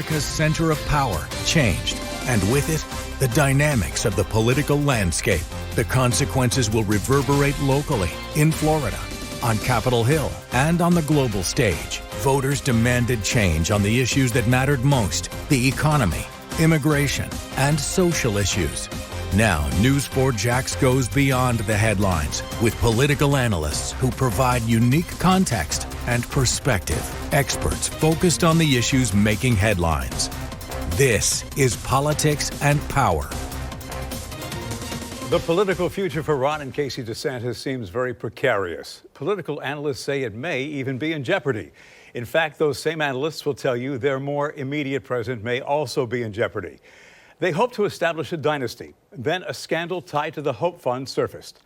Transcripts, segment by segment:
America's center of power changed, and with it, the dynamics of the political landscape. The consequences will reverberate locally, in Florida, on Capitol Hill, and on the global stage. Voters demanded change on the issues that mattered most: the economy, immigration, and social issues. Now, News4JAX goes beyond the headlines with political analysts who provide unique context and perspective. Experts focused on the issues making headlines. This is Politics and Power. The political future for Ron and Casey DeSantis seems very precarious. Political analysts say it may even be in jeopardy. In fact, those same analysts will tell you their more immediate president may also be in jeopardy. They hope to establish a dynasty. Then a scandal tied to the Hope Fund surfaced.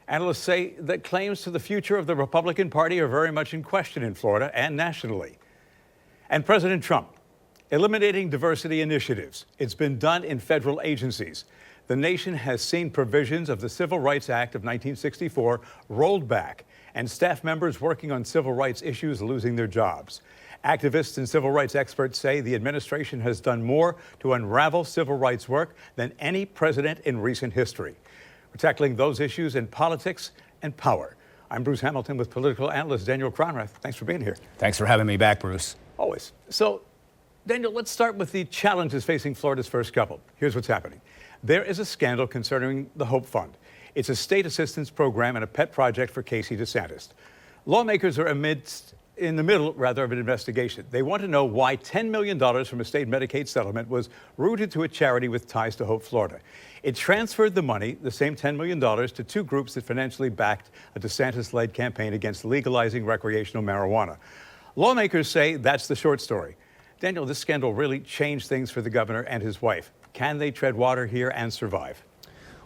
Analysts say that claims to the future of the Republican Party are very much in question in Florida and nationally. And President Trump, eliminating diversity initiatives. It's been done in federal agencies. The nation has seen provisions of the Civil Rights Act of 1964 rolled back, and staff members working on civil rights issues losing their jobs. Activists and civil rights experts say the administration has done more to unravel civil rights work than any president in recent history. We're tackling those issues in politics and power. I'm Bruce Hamilton with political analyst Daniel Cronrath. Thanks for being here. Thanks for having me back, Bruce. Always. So, Daniel, let's start with the challenges facing Florida's first couple. Here's what's happening. There is a scandal concerning the Hope Fund. It's a state assistance program and a pet project for Casey DeSantis. Lawmakers are in the middle of an investigation. They want to know why $10 million from a state Medicaid settlement was routed to a charity with ties to Hope Florida. It transferred the money, the same $10 million, to two groups that financially backed a DeSantis-led campaign against legalizing recreational marijuana. Lawmakers say that's the short story. Daniel, this scandal really changed things for the governor and his wife. Can they tread water here and survive?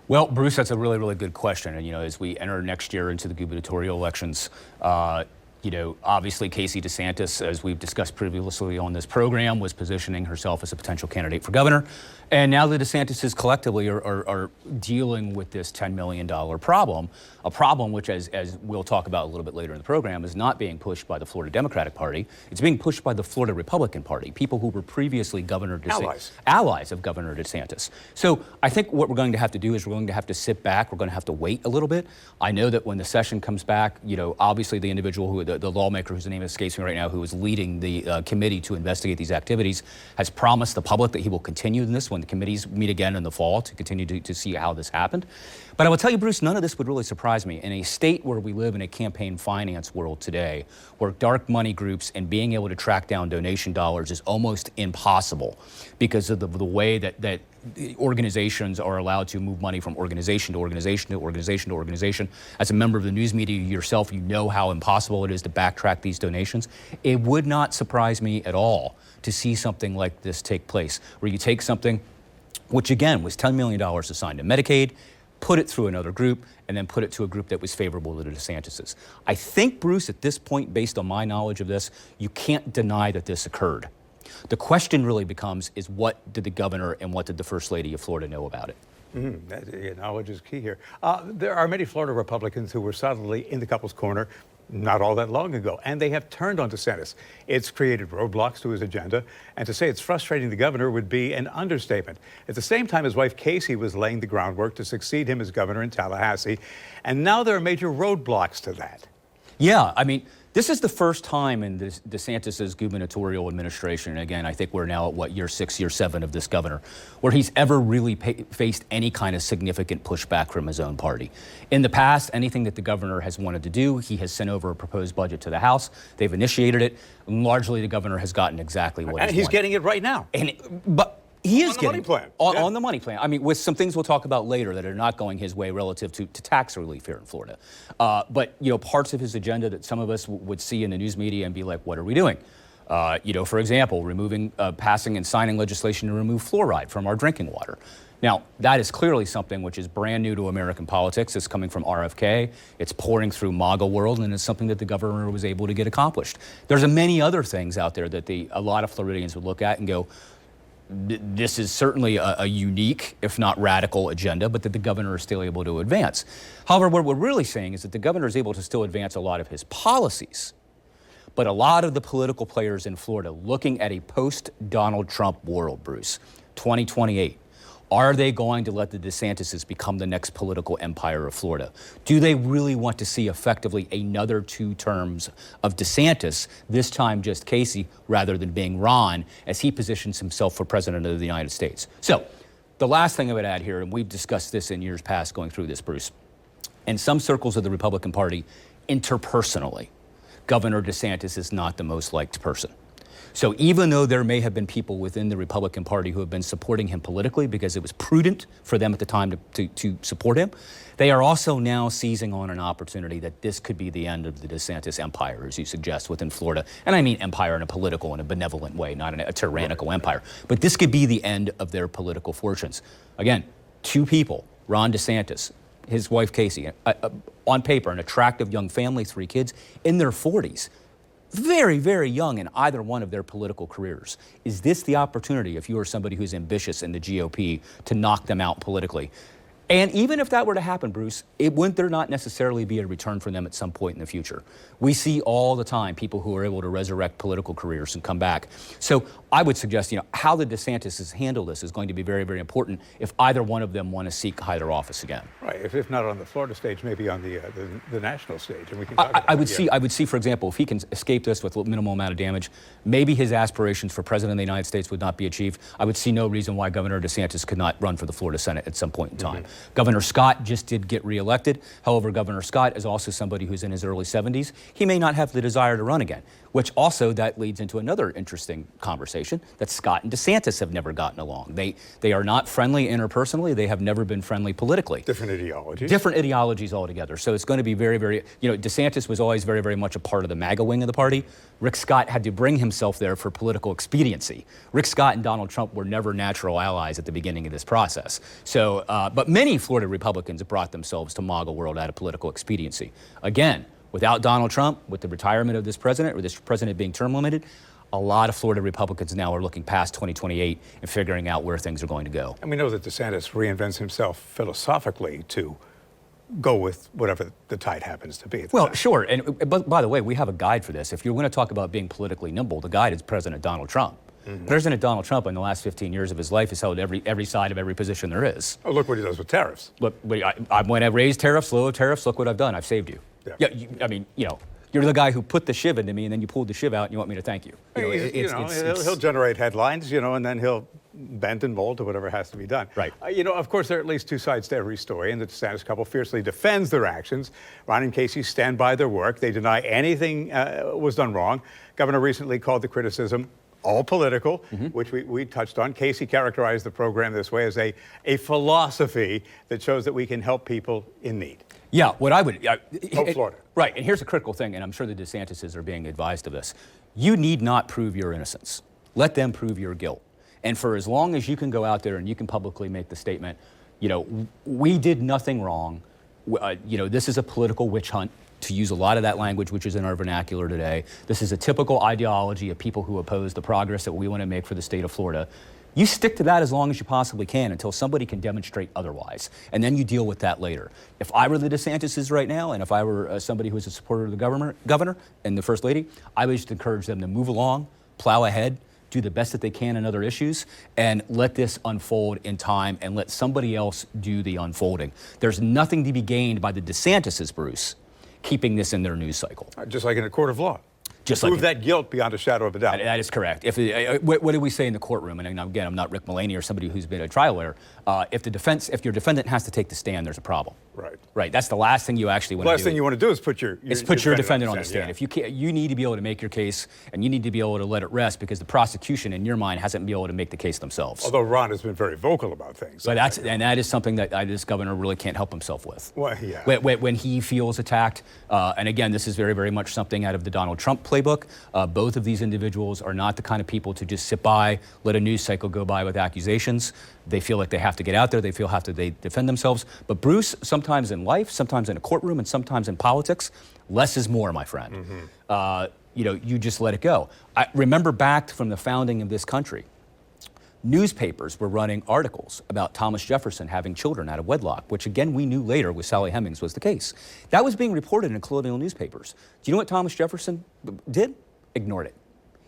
Well, Bruce, that's a really, really good question. And, as we enter next year into the gubernatorial elections, obviously Casey DeSantis, as we've discussed previously on this program, was positioning herself as a potential candidate for governor. And now the DeSantises collectively are dealing with this $10 million problem, a problem which, as we'll talk about a little bit later in the program, is not being pushed by the Florida Democratic Party. It's being pushed by the Florida Republican Party, people who were previously allies of Governor DeSantis. So I think what we're going to have to do is we're going to have to sit back. We're going to have to wait a little bit. I know that when the session comes back, obviously the individual the lawmaker whose name escapes me right now, who is leading the committee to investigate these activities, has promised the public that he will continue in this when the committees meet again in the fall to continue to see how this happened. But I will tell you, Bruce, none of this would really surprise me. In a state where we live in a campaign finance world today, where dark money groups and being able to track down donation dollars is almost impossible because of the way that organizations are allowed to move money from organization to organization to organization to organization. As a member of the news media yourself, you know how impossible it is to backtrack these donations. It would not surprise me at all to see something like this take place, where you take something which, again, was $10 million assigned to Medicaid, put it through another group, and then put it to a group that was favorable to the DeSantises. I think, Bruce, at this point, based on my knowledge of this, you can't deny that this occurred. The question really becomes is what did the governor and what did the First Lady of Florida know about it? Knowledge is key here. There are many Florida Republicans who were solidly in the couple's corner not all that long ago, and they have turned on DeSantis. It's created roadblocks to his agenda, and to say it's frustrating the governor would be an understatement. At the same time, his wife Casey was laying the groundwork to succeed him as governor in Tallahassee, and now there are major roadblocks to that. Yeah, I mean, this is the first time in DeSantis' gubernatorial administration, and again, I think we're now at, year 6, year 7 of this governor, where he's ever really faced any kind of significant pushback from his own party. In the past, anything that the governor has wanted to do, he has sent over a proposed budget to the House. They've initiated it. And largely, the governor has gotten exactly what he's wanted. Getting it right now. But he is getting on the money plan. I mean, with some things we'll talk about later that are not going his way relative to tax relief here in Florida. But parts of his agenda that some of us would see in the news media and be like, what are we doing? For example, passing and signing legislation to remove fluoride from our drinking water. Now, that is clearly something which is brand new to American politics. It's coming from RFK. It's pouring through MAGA world, and it's something that the governor was able to get accomplished. There's many other things out there that a lot of Floridians would look at and go, this is certainly a unique, if not radical, agenda, but that the governor is still able to advance. However, what we're really saying is that the governor is able to still advance a lot of his policies, But a lot of the political players in Florida looking at a post-Donald Trump world, Bruce, 2028, are they going to let the DeSantises become the next political empire of Florida? Do they really want to see effectively another 2 terms of DeSantis, this time just Casey, rather than being Ron, as he positions himself for president of the United States? So the last thing I would add here, and we've discussed this in years past going through this, Bruce, in some circles of the Republican Party, interpersonally, Governor DeSantis is not the most liked person. So even though there may have been people within the Republican Party who have been supporting him politically because it was prudent for them at the time to support him, they are also now seizing on an opportunity that this could be the end of the DeSantis empire, as you suggest, within Florida. And I mean empire in a political and a benevolent way, not a tyrannical empire. But this could be the end of their political fortunes. Again, 2 people, Ron DeSantis, his wife Casey, on paper, an attractive young family, 3 kids, in their 40s. Very, very young in either one of their political careers. Is this the opportunity, if you are somebody who's ambitious in the GOP, to knock them out politically? And even if that were to happen, Bruce, wouldn't there not necessarily be a return for them at some point in the future? We see all the time people who are able to resurrect political careers and come back. So I would suggest, how the DeSantis handle this is going to be very, very important if either one of them want to seek higher office again. Right. If not on the Florida stage, maybe on the national stage, and we can talk about I would see, for example, if he can escape this with minimal amount of damage, maybe his aspirations for president of the United States would not be achieved. I would see no reason why Governor DeSantis could not run for the Florida Senate at some point in time. Governor Scott just did get reelected. However, Governor Scott is also somebody who's in his early 70s. He may not have the desire to run again, which also that leads into another interesting conversation, that Scott and DeSantis have never gotten along. They are not friendly interpersonally. They have never been friendly politically. Different ideologies. Different ideologies altogether. So it's going to be very, very, DeSantis was always very, very much a part of the MAGA wing of the party. Rick Scott had to bring himself there for political expediency. Rick Scott and Donald Trump were never natural allies at the beginning of this process. So, but many Florida Republicans have brought themselves to MAGA world out of political expediency. Again, without Donald Trump, with the retirement of this president, or this president being term limited, a lot of Florida Republicans now are looking past 2028 and figuring out where things are going to go. And we know that DeSantis reinvents himself philosophically to go with whatever the tide happens to be. Well, sure. And but by the way, we have a guide for this. If you're going to talk about being politically nimble, the guide is President Donald Trump. President Donald Trump, in the last 15 years of his life, has held every side of every position there is. Oh, look what he does with tariffs. Look, when I've raised tariffs, lowered tariffs, look what I've done. I've saved you. Yeah. You're the guy who put the shiv into me, and then you pulled the shiv out, and you want me to thank you. He'll generate headlines, and then he'll bend and mold to whatever has to be done. Right. Of course, there are at least 2 sides to every story, and the DeSantis couple fiercely defends their actions. Ron and Casey stand by their work. They deny anything was done wrong. Governor recently called the criticism all political, which we touched on. Casey characterized the program this way as a philosophy that shows that we can help people in need. Yeah, what I would... Florida. Right, and here's a critical thing, and I'm sure the DeSantises are being advised of this. You need not prove your innocence. Let them prove your guilt. And for as long as you can go out there and you can publicly make the statement, we did nothing wrong. This is a political witch hunt, to use a lot of that language which is in our vernacular today. This is a typical ideology of people who oppose the progress that we want to make for the state of Florida. You stick to that as long as you possibly can until somebody can demonstrate otherwise, and then you deal with that later. If I were the DeSantises right now, and if I were somebody who was a supporter of the governor and the First Lady, I would just encourage them to move along, plow ahead, do the best that they can in other issues, and let this unfold in time and let somebody else do the unfolding. There's nothing to be gained by the DeSantises, Bruce, keeping this in their news cycle. Just like in a court of law. Just prove that guilt beyond a shadow of a doubt. That is correct. What do we say in the courtroom? And again, I'm not Rick Mullaney or somebody who's been a trial lawyer. If your defendant has to take the stand, there's a problem. Right. Right. That's the last thing you actually want to do. The last thing you want to do is put your defendant on the stand. Yeah. If you can't, you need to be able to make your case, and you need to be able to let it rest, because the prosecution, in your mind, hasn't been able to make the case themselves. Although Ron has been very vocal about things. But that is something that this governor really can't help himself with. Well, yeah. When he feels attacked, and again, this is very, very much something out of the Donald Trump playbook. Both of these individuals are not the kind of people to just sit by, let a news cycle go by with accusations. They feel like they have to get out there. They feel they defend themselves. But Bruce, sometimes in life, sometimes in a courtroom, and sometimes in politics, less is more, my friend. You just let it go. I remember back from the founding of this country, newspapers were running articles about Thomas Jefferson having children out of wedlock, which again we knew later with Sally Hemings was the case. That was being reported in colonial newspapers. Do you know what Thomas Jefferson did? ignored it.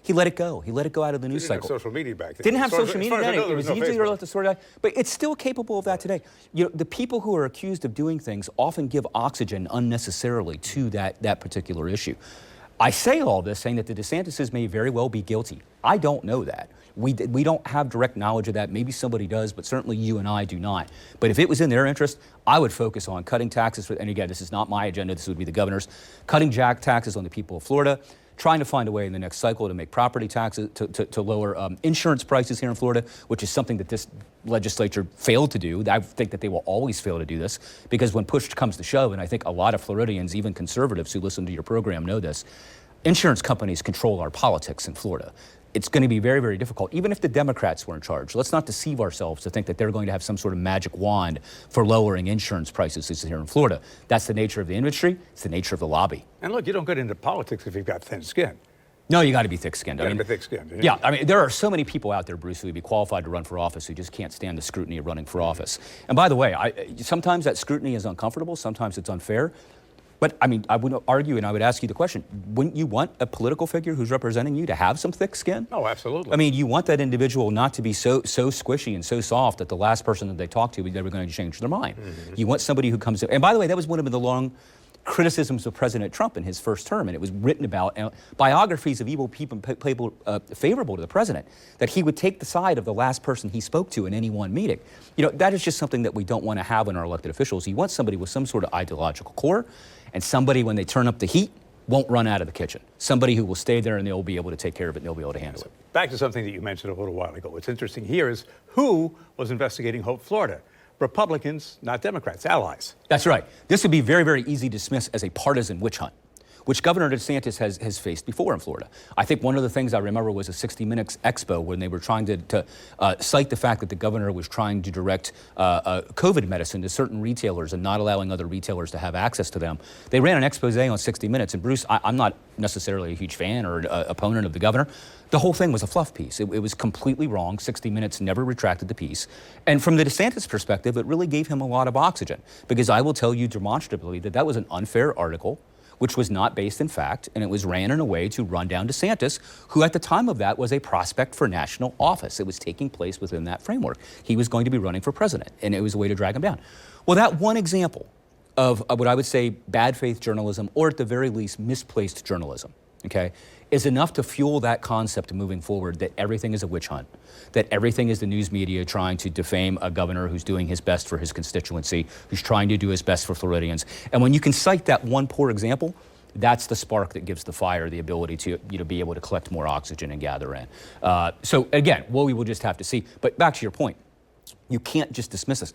He let it go. He let it go out of the news cycle. Didn't have social media back then. Didn't have social media then. It was easier to let the story die. But it's still capable of that today. You know, the people who are accused of doing things often give oxygen unnecessarily to that particular issue. I say all this saying that the DeSantises may very well be guilty. I don't know that. We don't have direct knowledge of that. Maybe somebody does, but certainly you and I do not. But if it was in their interest, I would focus on cutting taxes. And again, this is not my agenda. This would be the governor's. Cutting taxes on the people of Florida, trying to find a way in the next cycle to make property taxes, to lower insurance prices here in Florida, which is something that this legislature failed to do. I think that they will always fail to do this, because when push comes to shove, and I think a lot of Floridians, even conservatives who listen to your program know this, insurance companies control our politics in Florida. It's going to be very, very difficult, even if the Democrats were in charge. Let's not deceive ourselves to think that they're going to have some sort of magic wand for lowering insurance prices here in Florida. That's the nature of the industry. It's the nature of the lobby. And look, you don't get into politics if you've got thin skin. No, you got to be thick-skinned. You got to be thick-skinned. Yeah, I mean, there are so many people out there, Bruce, who would be qualified to run for office who just can't stand the scrutiny of running for office. And by the way, sometimes that scrutiny is uncomfortable. Sometimes it's unfair. But, I mean, I would argue, and I would ask you the question, wouldn't you want a political figure who's representing you to have some thick skin? Oh, absolutely. I mean, you want that individual not to be so squishy and so soft that the last person that they talk to, they were going to change their mind. Mm-hmm. You want somebody who comes in. And by the way, that was one of the long criticisms of President Trump in his first term, and it was written about biographies of evil people favorable to the president, that he would take the side of the last person he spoke to in any one meeting. You know, that is just something that we don't want to have in our elected officials. You want somebody with some sort of ideological core, and somebody, when they turn up the heat, won't run out of the kitchen. Somebody who will stay there and they'll be able to take care of it and they'll be able to handle it. Back to something that you mentioned a little while ago. What's interesting here is who was investigating Hope, Florida. Republicans, not Democrats, allies. That's right. This would be very, very easy to dismiss as a partisan witch hunt, which Governor DeSantis has faced before in Florida. I think one of the things I remember was a 60 Minutes expo when they were trying to cite the fact that the governor was trying to direct COVID medicine to certain retailers and not allowing other retailers to have access to them. They ran an expose on 60 Minutes, and Bruce, I'm not necessarily a huge fan or opponent of the governor. The whole thing was a fluff piece. It was completely wrong. 60 Minutes never retracted the piece. And from the DeSantis perspective, it really gave him a lot of oxygen, because I will tell you demonstrably that was an unfair article, which was not based in fact, and it was ran in a way to run down DeSantis, who at the time of that was a prospect for national office. It was taking place within that framework. He was going to be running for president, and it was a way to drag him down. Well, that one example of what I would say bad faith journalism, or at the very least misplaced journalism, okay, is enough to fuel that concept moving forward that everything is a witch hunt, that everything is the news media trying to defame a governor who's doing his best for his constituency, who's trying to do his best for Floridians. And when you can cite that one poor example, that's the spark that gives the fire the ability to be able to collect more oxygen and gather in. So again, we will just have to see. But back to your point, you can't just dismiss this.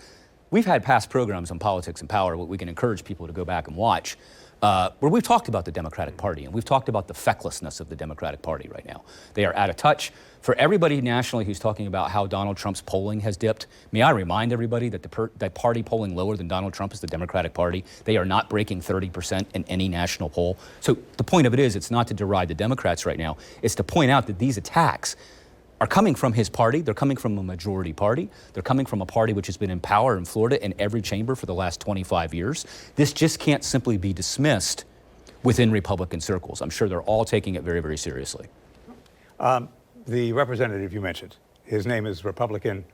We've had past programs on politics and power where we can encourage people to go back and watch, where we've talked about the Democratic Party, and we've talked about the fecklessness of the Democratic Party right now. They are out of touch. For everybody nationally who's talking about how Donald Trump's polling has dipped, may I remind everybody that that party polling lower than Donald Trump is the Democratic Party. They are not breaking 30% in any national poll. So the point of it is, it's not to deride the Democrats right now. It's to point out that these attacks are coming from his party. They're coming from a majority party. They're coming from a party which has been in power in Florida in every chamber for the last 25 years. This just can't simply be dismissed within Republican circles. I'm sure they're all taking it very, very seriously. The representative you mentioned, his name is Republican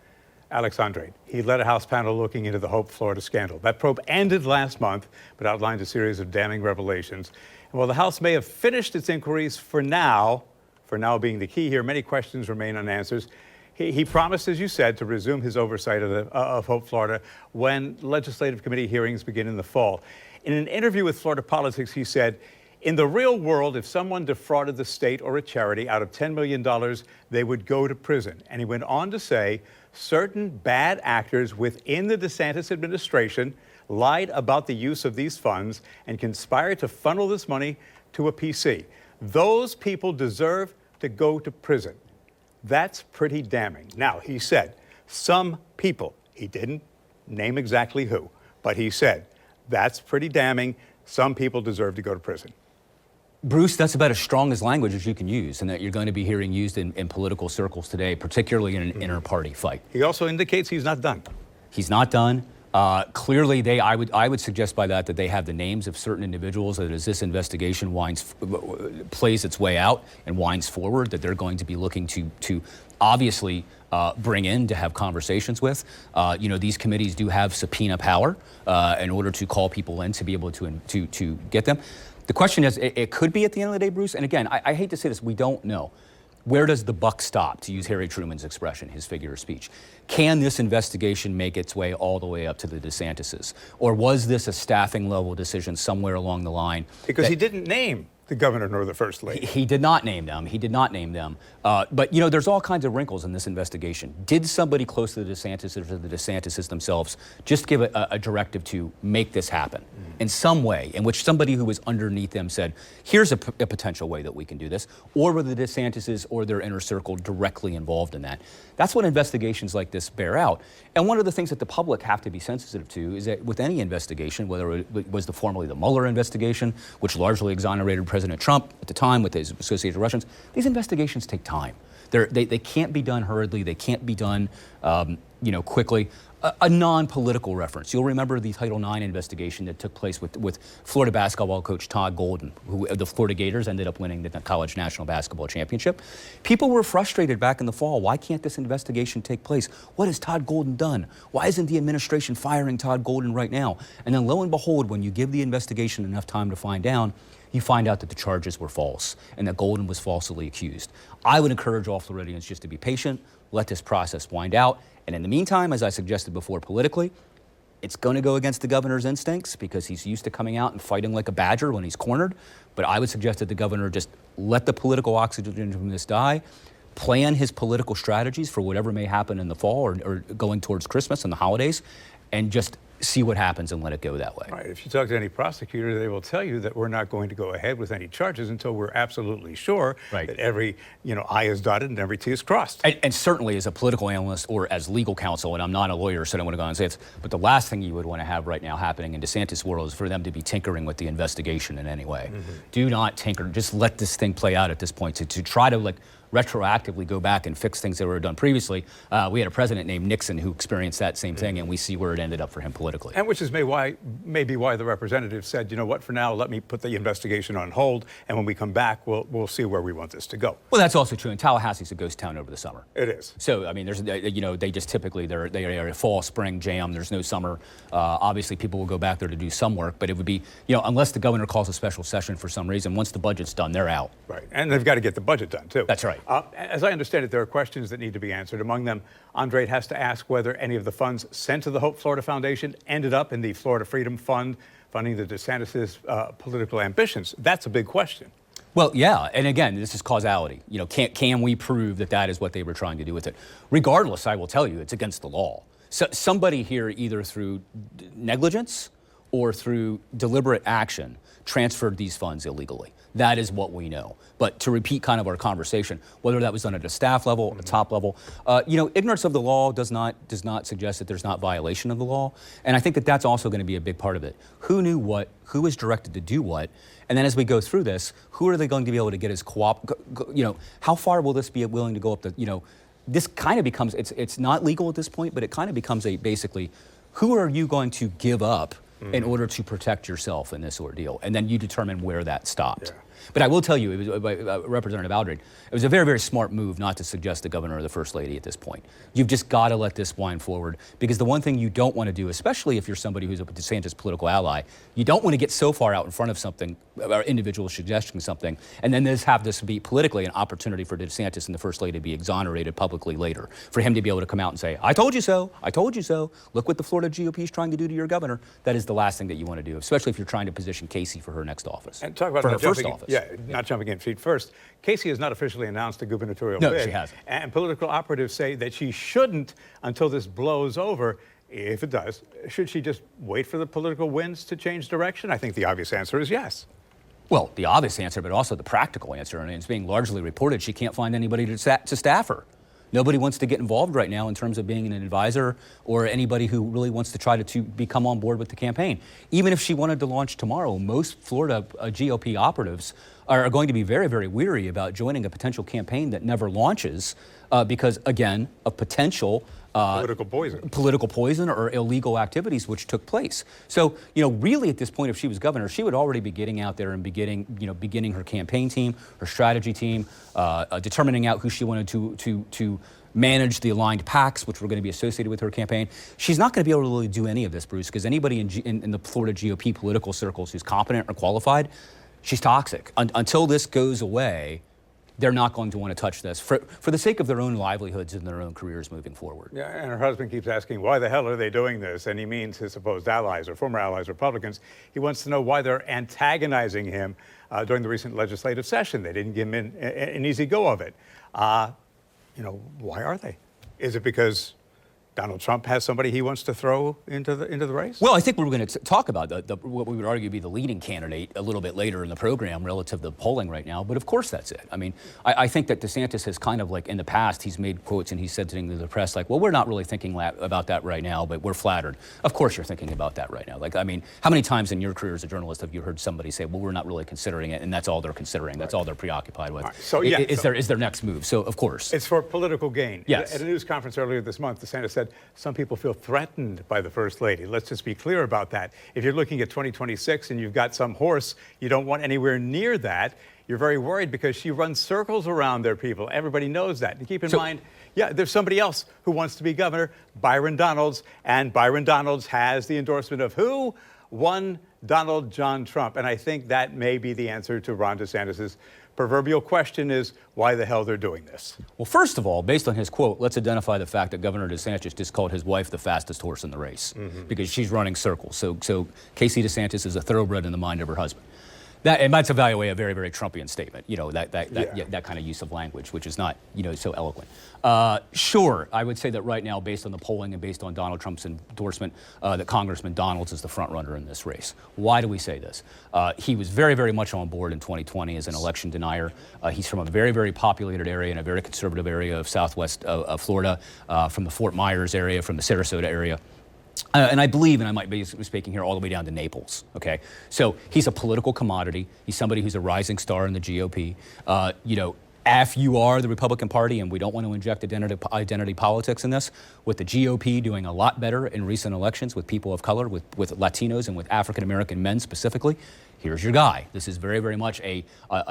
Alex Andrade. He led a House panel looking into the Hope, Florida scandal. That probe ended last month, but outlined a series of damning revelations. And while the House may have finished its inquiries for now being the key here, many questions remain unanswered. He promised, as you said, to resume his oversight of Hope, Florida when legislative committee hearings begin in the fall. In an interview with Florida Politics, he said, in the real world, if someone defrauded the state or a charity out of $10 million, they would go to prison. And he went on to say, certain bad actors within the DeSantis administration lied about the use of these funds and conspired to funnel this money to a PC. Those people deserve to go to prison. That's pretty damning. Now, he said, some people, he didn't name exactly who, but he said, that's pretty damning. Some people deserve to go to prison. Bruce, that's about as strong as language as you can use, and that you're going to be hearing used in political circles today, particularly in an inter-party fight. He also indicates he's not done. He's not done. Clearly, I would suggest by that they have the names of certain individuals that as this investigation plays its way out and winds forward, that they're going to be looking to obviously bring in to have conversations with. These committees do have subpoena power in order to call people in to be able to get them. The question is, it could be at the end of the day, Bruce, and again, I hate to say this, we don't know. Where does the buck stop, to use Harry Truman's expression, his figure of speech? Can this investigation make its way all the way up to the DeSantises? Or was this a staffing level decision somewhere along the line? Because he didn't name the governor nor the first lady. He did not name them. But, there's all kinds of wrinkles in this investigation. Did somebody close to the DeSantis or the DeSantises themselves just give a directive to make this happen in some way, in which somebody who was underneath them said, here's a potential way that we can do this? Or were the DeSantises or their inner circle directly involved in that? That's what investigations like this bear out. And one of the things that the public have to be sensitive to is that with any investigation, whether it was formerly the Mueller investigation, which largely exonerated President Trump at the time with his associated Russians, these investigations take time. They can't be done hurriedly. They can't be done, quickly. A non-political reference. You'll remember the Title IX investigation that took place with Florida basketball coach Todd Golden, who the Florida Gators ended up winning the college national basketball championship. People were frustrated back in the fall. Why can't this investigation take place? What has Todd Golden done? Why isn't the administration firing Todd Golden right now? And then lo and behold, when you give the investigation enough time to find out that the charges were false and that Golden was falsely accused. I would encourage all Floridians just to be patient, let this process wind out. And in the meantime, as I suggested before politically, it's going to go against the governor's instincts because he's used to coming out and fighting like a badger when he's cornered. But I would suggest that the governor just let the political oxygen from this die, plan his political strategies for whatever may happen in the fall or going towards Christmas and the holidays, and just see what happens and let it go that way. Right. If you talk to any prosecutor, they will tell you that we're not going to go ahead with any charges until we're absolutely sure that every I is dotted and every T is crossed. And certainly as a political analyst or as legal counsel, and I'm not a lawyer, so I don't want to go and say this, but the last thing you would want to have right now happening in DeSantis' world is for them to be tinkering with the investigation in any way. Do not tinker. Just let this thing play out at this point. To try to retroactively go back and fix things that were done previously. We had a president named Nixon who experienced that same thing, and we see where it ended up for him politically. And which is maybe why the representative said, you know what, for now, let me put the investigation on hold, and when we come back, we'll see where we want this to go. Well, that's also true. And Tallahassee's a ghost town over the summer. It is. So, I mean, they just typically, they are a fall, spring jam. There's no summer. Obviously, people will go back there to do some work, but it would be, unless the governor calls a special session for some reason, once the budget's done, they're out. Right. And they've got to get the budget done, too. That's right. As I understand it, there are questions that need to be answered. Among them, Andre has to ask whether any of the funds sent to the Hope Florida Foundation ended up in the Florida Freedom Fund, funding the DeSantis' political ambitions. That's a big question. Well, yeah, and again, this is causality. Can we prove that is what they were trying to do with it? Regardless, I will tell you, it's against the law. So somebody here, either through negligence or through deliberate action, transferred these funds illegally. That is what we know. But to repeat kind of our conversation, whether that was done at a staff level, a top level, ignorance of the law does not suggest that there's not violation of the law. And I think that that's also going to be a big part of it. Who knew what? Who was directed to do what? And then as we go through this, who are they going to be able to get as how far will this be willing to go up the, this kind of becomes, it's not legal at this point, but it kind of becomes basically, who are you going to give up in order to protect yourself in this ordeal? And then you determine where that stopped. Yeah. But I will tell you, it was Representative Aldred, it was a very, very smart move not to suggest the governor or the first lady at this point. You've just got to let this wind forward, because the one thing you don't want to do, especially if you're somebody who's a DeSantis political ally, you don't want to get so far out in front of something, or individuals suggesting something, and then have this be politically an opportunity for DeSantis and the first lady to be exonerated publicly later, for him to be able to come out and say, I told you so, I told you so, look what the Florida GOP is trying to do to your governor. That is the last thing that you want to do, especially if you're trying to position Casey for her next office. And talk about her first office. Not jumping in feet first. Casey has not officially announced a gubernatorial bid. No, she hasn't. And political operatives say that she shouldn't until this blows over. If it does, should she just wait for the political winds to change direction? I think the obvious answer is yes. Well, the obvious answer, but also the practical answer, and it's being largely reported, she can't find anybody to staff her. Nobody wants to get involved right now in terms of being an advisor or anybody who really wants to try to become on board with the campaign. Even if she wanted to launch tomorrow, most Florida GOP operatives are going to be very, very weary about joining a potential campaign that never launches because, again, of potential political poison or illegal activities which took place. So, really at this point, if she was governor, she would already be getting out there and beginning her campaign team, her strategy team, determining out who she wanted to manage the aligned PACs, which were going to be associated with her campaign. She's not going to be able to really do any of this, Bruce, because anybody in the Florida GOP political circles who's competent or qualified, she's toxic. Until this goes away, they're not going to want to touch this for the sake of their own livelihoods and their own careers moving forward. Yeah, and her husband keeps asking, why the hell are they doing this? And he means his supposed allies or former allies, Republicans. He wants to know why they're antagonizing him during the recent legislative session. They didn't give him an easy go of it. Why are they? Is it because Donald Trump has somebody he wants to throw into the race? Well, I think we're going to talk about what we would argue be the leading candidate a little bit later in the program relative to the polling right now. But of course that's it. I mean, I think that DeSantis has kind of in the past, he's made quotes and he said to the press well, we're not really thinking about that right now, but we're flattered. Of course you're thinking about that right now. How many times in your career as a journalist have you heard somebody say, well, we're not really considering it, and that's all they're considering. That's all they're preoccupied with. Right. So, is their next move. So, of course. It's for political gain. Yes. At a news conference earlier this month, DeSantis said some people feel threatened by the First Lady. Let's just be clear about that. If you're looking at 2026 and you've got some horse you don't want anywhere near that, you're very worried because she runs circles around their people. Everybody knows that. And keep in mind, there's somebody else who wants to be governor, Byron Donalds, and Byron Donalds has the endorsement of who? One Donald John Trump. And I think that may be the answer to Ron DeSantis's proverbial question is why the hell they're doing this. Well, first of all, based on his quote, let's identify the fact that Governor DeSantis just called his wife the fastest horse in the race because she's running circles. So Casey DeSantis is a thoroughbred in the mind of her husband. That might evaluate a very, very Trumpian statement, that kind of use of language, which is not, so eloquent. Sure, I would say that right now, based on the polling and based on Donald Trump's endorsement, that Congressman Donalds is the front runner in this race. Why do we say this? He was very, very much on board in 2020 as an election denier. He's from a very, very populated area and a very conservative area of southwest of Florida, from the Fort Myers area, from the Sarasota area. And I believe, and I might be speaking here all the way down to Naples, okay? So he's a political commodity. He's somebody who's a rising star in the GOP. If you are the Republican Party, and we don't want to inject identity politics in this, with the GOP doing a lot better in recent elections with people of color, with Latinos and with African-American men specifically, here's your guy. This is very, very much a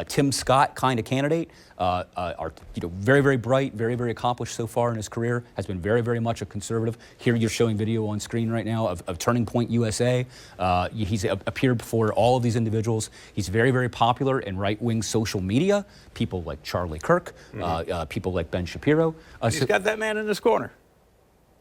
Tim Scott kind of candidate. Very, very bright, very, very accomplished so far in his career, has been very, very much a conservative. Here you're showing video on screen right now of Turning Point USA. He's appeared before all of these individuals. He's very, very popular in right-wing social media. People like Charlie Kirk, people like Ben Shapiro. He's got that man in his corner.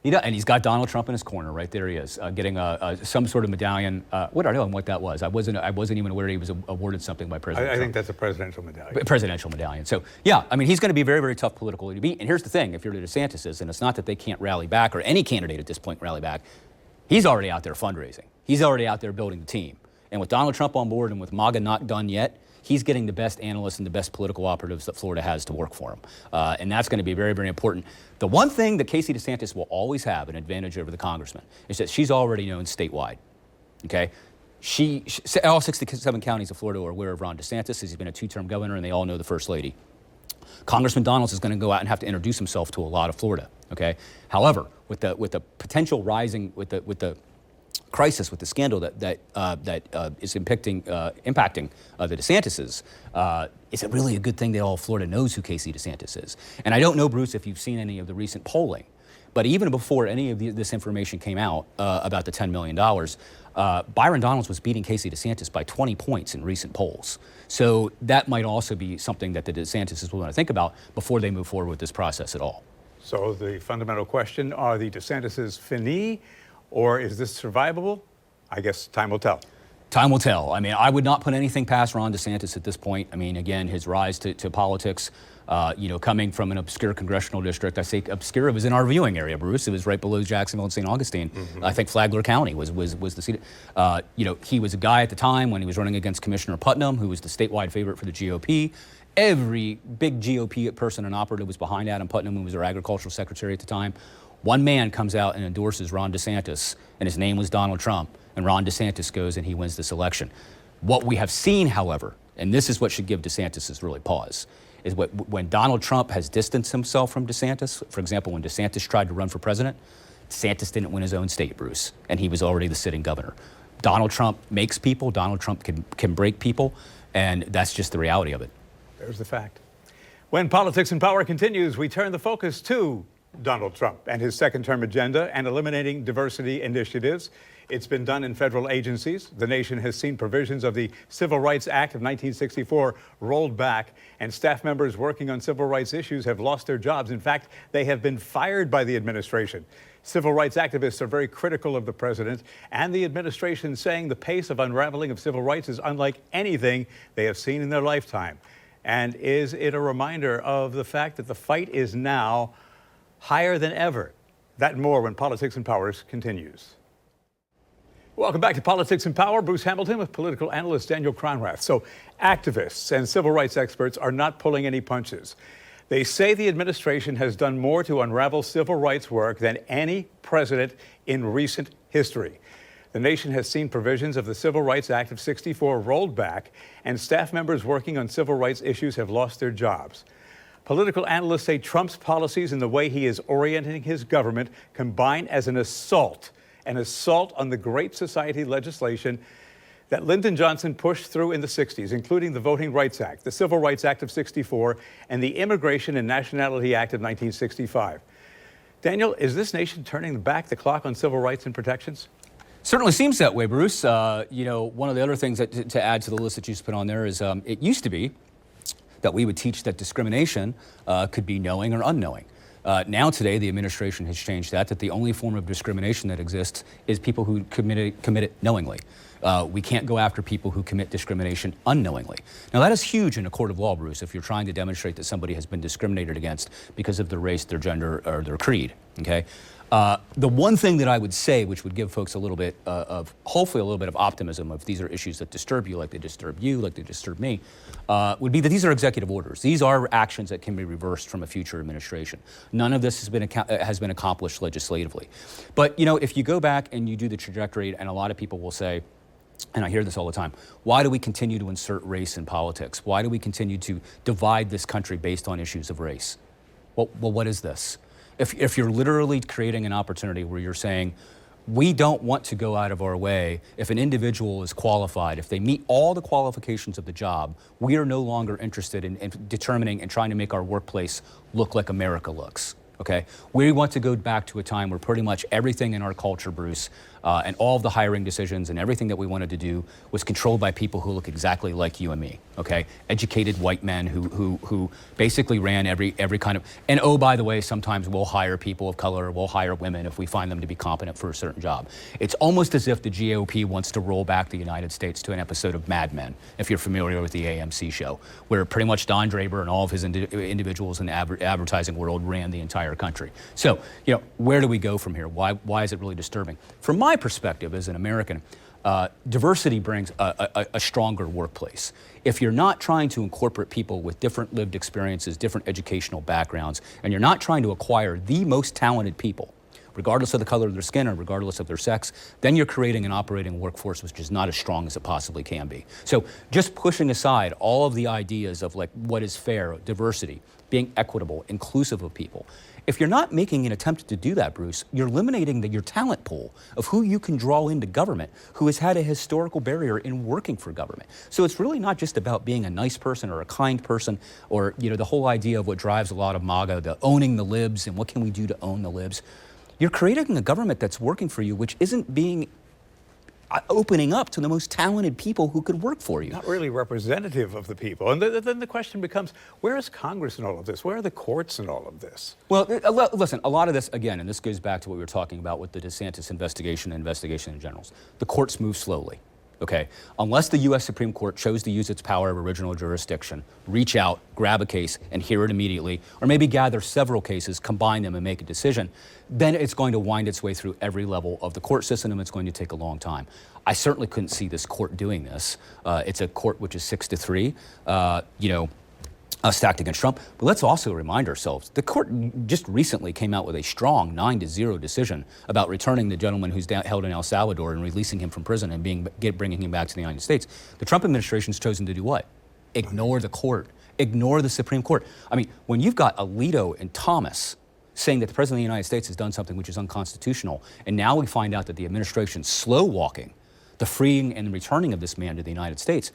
And he's got Donald Trump in his corner. Right there he is, getting some sort of medallion. What I don't know what that was. I wasn't even aware he was awarded something by President Trump. I think that's a presidential medallion. Presidential medallion. So, yeah, I mean, he's going to be very, very tough politically to beat. And here's the thing, if you're the DeSantis, and it's not that they can't rally back, or any candidate at this point rally back, he's already out there fundraising. He's already out there building the team. And with Donald Trump on board and with MAGA not done yet, he's getting the best analysts and the best political operatives that Florida has to work for him. And that's going to be very, very important. The one thing that Casey DeSantis will always have an advantage over the congressman is that she's already known statewide, okay? All 67 counties of Florida are aware of Ron DeSantis, as he's been a two-term governor, and they all know the First Lady. Congressman Donalds is going to go out and have to introduce himself to a lot of Florida, okay? However, with the potential rising, with the crisis, with the scandal that is impacting the DeSantises, is it really a good thing that all of Florida knows who Casey DeSantis is? And I don't know, Bruce, if you've seen any of the recent polling, but even before any of this information came out about the $10 million, Byron Donalds was beating Casey DeSantis by 20 points in recent polls. So that might also be something that the DeSantis will want to think about before they move forward with this process at all. So the fundamental question, are the DeSantises finis, or is this survivable? I guess time will tell. Time will tell. I mean, I would not put anything past Ron DeSantis at this point. I mean, again, his rise to politics, coming from an obscure congressional district. I say obscure, it was in our viewing area, Bruce. It was right below Jacksonville and St. Augustine. I think Flagler County was the seat. He was a guy at the time when he was running against Commissioner Putnam, who was the statewide favorite for the GOP. Every big GOP person and operative was behind Adam Putnam, who was their agricultural secretary at the time. One man comes out and endorses Ron DeSantis, and his name was Donald Trump, and Ron DeSantis goes and he wins this election. What we have seen, however, and this is what should give DeSantis really pause, is when Donald Trump has distanced himself from DeSantis, for example, when DeSantis tried to run for president, DeSantis didn't win his own state, Bruce, and he was already the sitting governor. Donald Trump makes people, Donald Trump can break people, and that's just the reality of it. There's the fact. When Politics and Power continues, we turn the focus to Donald Trump and his second-term agenda and eliminating diversity initiatives. It's been done in federal agencies. The nation has seen provisions of the Civil Rights Act of 1964 rolled back, and staff members working on civil rights issues have lost their jobs. In fact, they have been fired by the administration. Civil rights activists are very critical of the president and the administration, saying the pace of unraveling of civil rights is unlike anything they have seen in their lifetime. And is it a reminder of the fact that the fight is now higher than ever? That and more when Politics and Powers continues. Welcome back to Politics and Power. Bruce Hamilton with political analyst Daniel Cronrath. So activists and civil rights experts are not pulling any punches. They say the administration has done more to unravel civil rights work than any president in recent history. The nation has seen provisions of the Civil Rights Act of '64 rolled back, and staff members working on civil rights issues have lost their jobs. Political analysts say Trump's policies and the way he is orienting his government combine as an assault on the Great Society legislation that Lyndon Johnson pushed through in the 60s, including the Voting Rights Act, the Civil Rights Act of '64, and the Immigration and Nationality Act of 1965. Daniel, is this nation turning back the clock on civil rights and protections? Certainly seems that way, Bruce. One of the other things that to add to the list that you just put on there is it used to be that we would teach that discrimination could be knowing or unknowing. Now today, the administration has changed that the only form of discrimination that exists is people who commit it knowingly. We can't go after people who commit discrimination unknowingly. Now that is huge in a court of law, Bruce, if you're trying to demonstrate that somebody has been discriminated against because of their race, their gender, or their creed, okay? The one thing that I would say, which would give folks a little bit hopefully a little bit of optimism if these are issues that disturb you, like they disturb you, like they disturb me, would be that these are executive orders. These are actions that can be reversed from a future administration. None of this has been accomplished legislatively. But, if you go back and you do the trajectory, and a lot of people will say, and I hear this all the time, why do we continue to insert race in politics? Why do we continue to divide this country based on issues of race? Well, what is this? If you're literally creating an opportunity where you're saying, we don't want to go out of our way, if an individual is qualified, if they meet all the qualifications of the job, we are no longer interested in determining and trying to make our workplace look like America looks. Okay, we want to go back to a time where pretty much everything in our culture, Bruce, and all of the hiring decisions and everything that we wanted to do was controlled by people who look exactly like you and me. Okay, educated white men who basically ran every kind of. And oh, by the way, sometimes we'll hire people of color, we'll hire women if we find them to be competent for a certain job. It's almost as if the GOP wants to roll back the United States to an episode of Mad Men, if you're familiar with the AMC show, where pretty much Don Draper and all of his individuals in the advertising world ran the entire country. So, where do we go from here? Why is it really disturbing? From my perspective as an American, diversity brings a stronger workplace. If you're not trying to incorporate people with different lived experiences, different educational backgrounds, and you're not trying to acquire the most talented people, regardless of the color of their skin or regardless of their sex, then you're creating an operating workforce which is not as strong as it possibly can be. So just pushing aside all of the ideas of what is fair, diversity, being equitable, inclusive of people. If you're not making an attempt to do that, Bruce, you're eliminating your talent pool of who you can draw into government, who has had a historical barrier in working for government. So it's really not just about being a nice person or a kind person or, the whole idea of what drives a lot of MAGA, the owning the libs and what can we do to own the libs. You're creating a government that's working for you, which isn't opening up to the most talented people who could work for you. Not really representative of the people. And then the question becomes, where is Congress in all of this? Where are the courts in all of this? Well, listen, a lot of this, again, and this goes back to what we were talking about with the DeSantis investigation and investigation in general. The courts move slowly. Okay, unless the U.S. Supreme Court chose to use its power of original jurisdiction, reach out, grab a case, and hear it immediately, or maybe gather several cases, combine them, and make a decision, then it's going to wind its way through every level of the court system, and it's going to take a long time. I certainly couldn't see this court doing this. It's a court which is 6-3. Stacked against Trump. But let's also remind ourselves, the court just recently came out with a strong 9-0 decision about returning the gentleman who's held in El Salvador and releasing him from prison and bringing him back to the United States. The Trump administration's chosen to do what? Ignore the court ignore the Supreme Court. I mean, when you've got Alito and Thomas saying that the President of the United States has done something which is unconstitutional, and now we find out that the administration's slow-walking the freeing and returning of this man to the United States,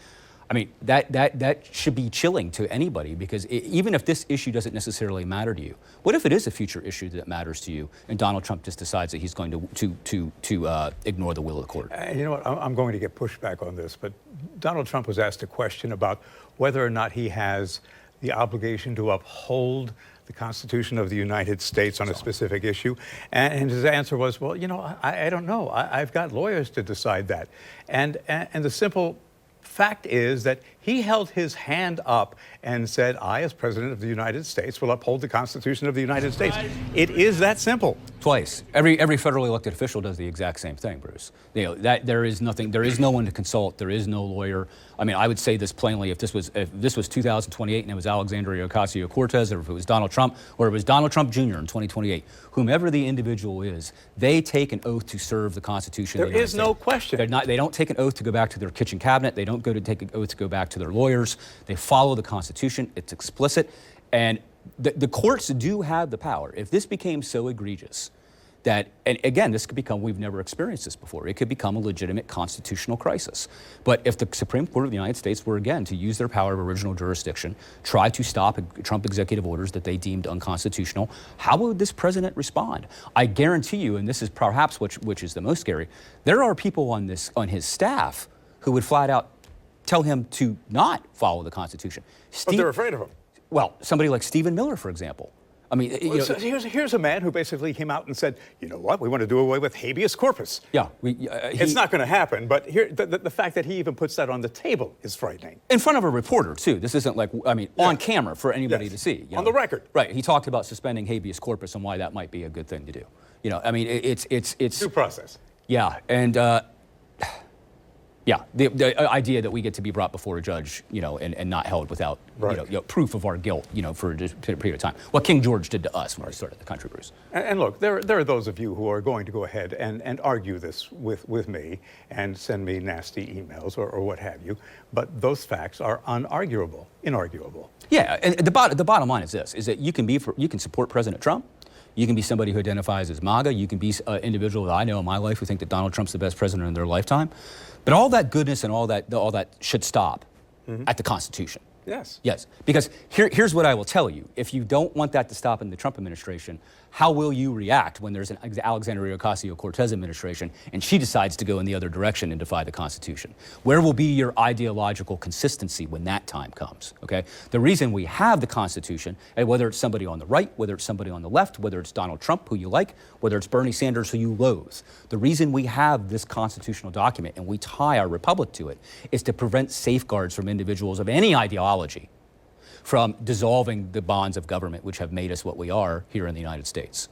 I mean, that should be chilling to anybody, because even if this issue doesn't necessarily matter to you, what if it is a future issue that matters to you and Donald Trump just decides that he's going to ignore the will of the court? You know what, I'm going to get pushback on this, but Donald Trump was asked a question about whether or not he has the obligation to uphold the Constitution of the United States on a specific issue. And his answer was, well, you know, I don't know. I've got lawyers to decide that. And the simple fact is that he held his hand up and said, I, as President of the United States, will uphold the Constitution of the United States. It is that simple. Twice. Every federally elected official does the exact same thing, Bruce. You know, that there is nothing, there is no one to consult, there is no lawyer. I mean, I would say this plainly, if this was 2028 and it was Alexandria Ocasio-Cortez, or if it was Donald Trump, or it was Donald Trump Jr. in 2028, whomever the individual is, they take an oath to serve the Constitution of the United States. There is no question. They don't take an oath to go back to their kitchen cabinet. They don't go to take an oath to go back to their lawyers. They follow the Constitution. It's explicit. And the courts do have the power. If this became so egregious that, and again, this could become, we've never experienced this before, it could become a legitimate constitutional crisis. But if the Supreme Court of the United States were, again, to use their power of original jurisdiction, try to stop Trump executive orders that they deemed unconstitutional, how would this president respond? I guarantee you, and this is perhaps which is the most scary, there are people on his staff who would flat out tell him to not follow the Constitution. But they're afraid of him. Well, somebody like Stephen Miller, for example. I mean, so here's a man who basically came out and said, you know what, we want to do away with habeas corpus. Yeah. It's not going to happen, but here, the fact that he even puts that on the table is frightening. In front of a reporter, too. This isn't like, I mean, on camera for anybody to see. On the record. Right. He talked about suspending habeas corpus and why that might be a good thing to do. You know, I mean, it's due process. Yeah, and yeah, the idea that we get to be brought before a judge, you know, and not held without you know, proof of our guilt, you know, for a period of time. What King George did to us when we started the country, Bruce. And look, there are those of you who are going to go ahead and argue this with me and send me nasty emails or what have you, but those facts are inarguable. Yeah, and the bottom line is this: is that you can support President Trump. You can be somebody who identifies as MAGA. You can be an individual that I know in my life who think that Donald Trump's the best president in their lifetime. But all that goodness and all that should stop at the Constitution. Yes. Yes. Because here's what I will tell you. If you don't want that to stop in the Trump administration, how will you react when there's an Alexandria Ocasio-Cortez administration and she decides to go in the other direction and defy the Constitution? Where will be your ideological consistency when that time comes? Okay? The reason we have the Constitution, and whether it's somebody on the right, whether it's somebody on the left, whether it's Donald Trump, who you like, whether it's Bernie Sanders, who you loathe, the reason we have this constitutional document and we tie our republic to it is to prevent safeguards from individuals of any ideology from dissolving the bonds of government which have made us what we are here in the United States.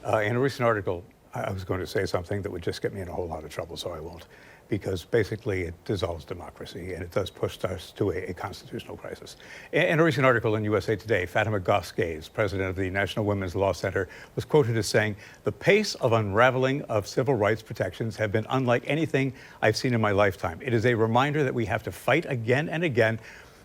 In a recent article, I was going to say something that would just get me in a whole lot of trouble, so I won't, because basically it dissolves democracy and it does push us to a constitutional crisis. In a recent article in USA Today, Fatima Goss-Gaze, president of the National Women's Law Center, was quoted as saying, "The pace of unraveling of civil rights protections have been unlike anything I've seen in my lifetime. It is a reminder that we have to fight again and again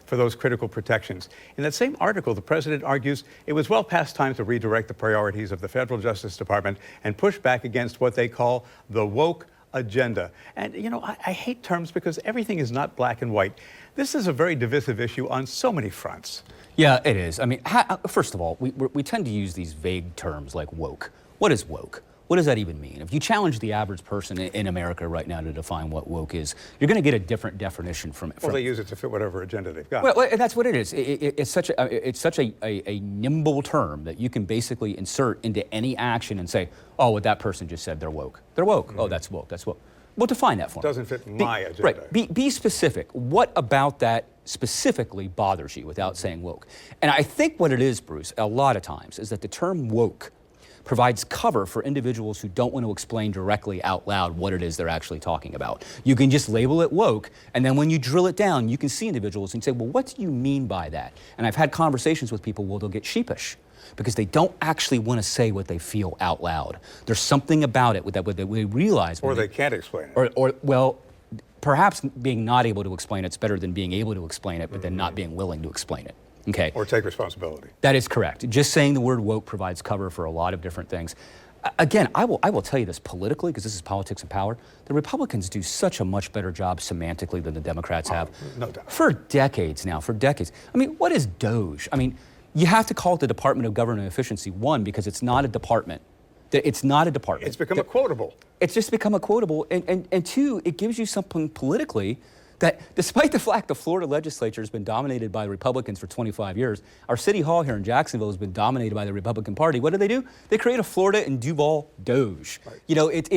for those critical protections." In that same article, the president argues it was well past time to redirect the priorities of the federal Justice Department and push back against what they call the woke agenda. And, you know, I hate terms because everything is not black and white. This is a very divisive issue on so many fronts. Yeah, it is. I mean, first of all, we tend to use these vague terms like woke. What is woke? What does that even mean? If you challenge the average person in America right now to define what woke is, you're going to get a different definition from. Well, they use it to fit whatever agenda they've got. Well, that's what it is. It's such a nimble term that you can basically insert into any action and say, oh, what that person just said, they're woke. They're woke. Oh, that's woke. That's woke. Well, define that for me. Doesn't fit my agenda. Right. Be specific. What about that specifically bothers you without saying woke? And I think what it is, Bruce, a lot of times, is that the term woke provides cover for individuals who don't want to explain directly out loud what it is they're actually talking about. You can just label it woke, and then when you drill it down, you can see individuals and say, well, what do you mean by that? And I've had conversations with people where they'll get sheepish because they don't actually want to say what they feel out loud. There's something about it that they realize. Or they can't explain it. Well, perhaps being not able to explain it's better than being able to explain it, but then not being willing to explain it. Okay. Or take responsibility. That is correct. Just saying the word woke provides cover for a lot of different things. Again, I will tell you this politically, because this is politics and power. The Republicans do such a much better job semantically than the Democrats have. No doubt. For decades now, for decades. I mean, what is Doge? I mean, you have to call it the Department of Government Efficiency, one, because it's not a department. It's not a department. It's become a quotable. It's just become a quotable. And two, it gives you something politically that despite the fact the Florida legislature has been dominated by Republicans for 25 years, our city hall here in Jacksonville has been dominated by the Republican Party. What do? They create a Florida and Duval Doge. Right. You know, it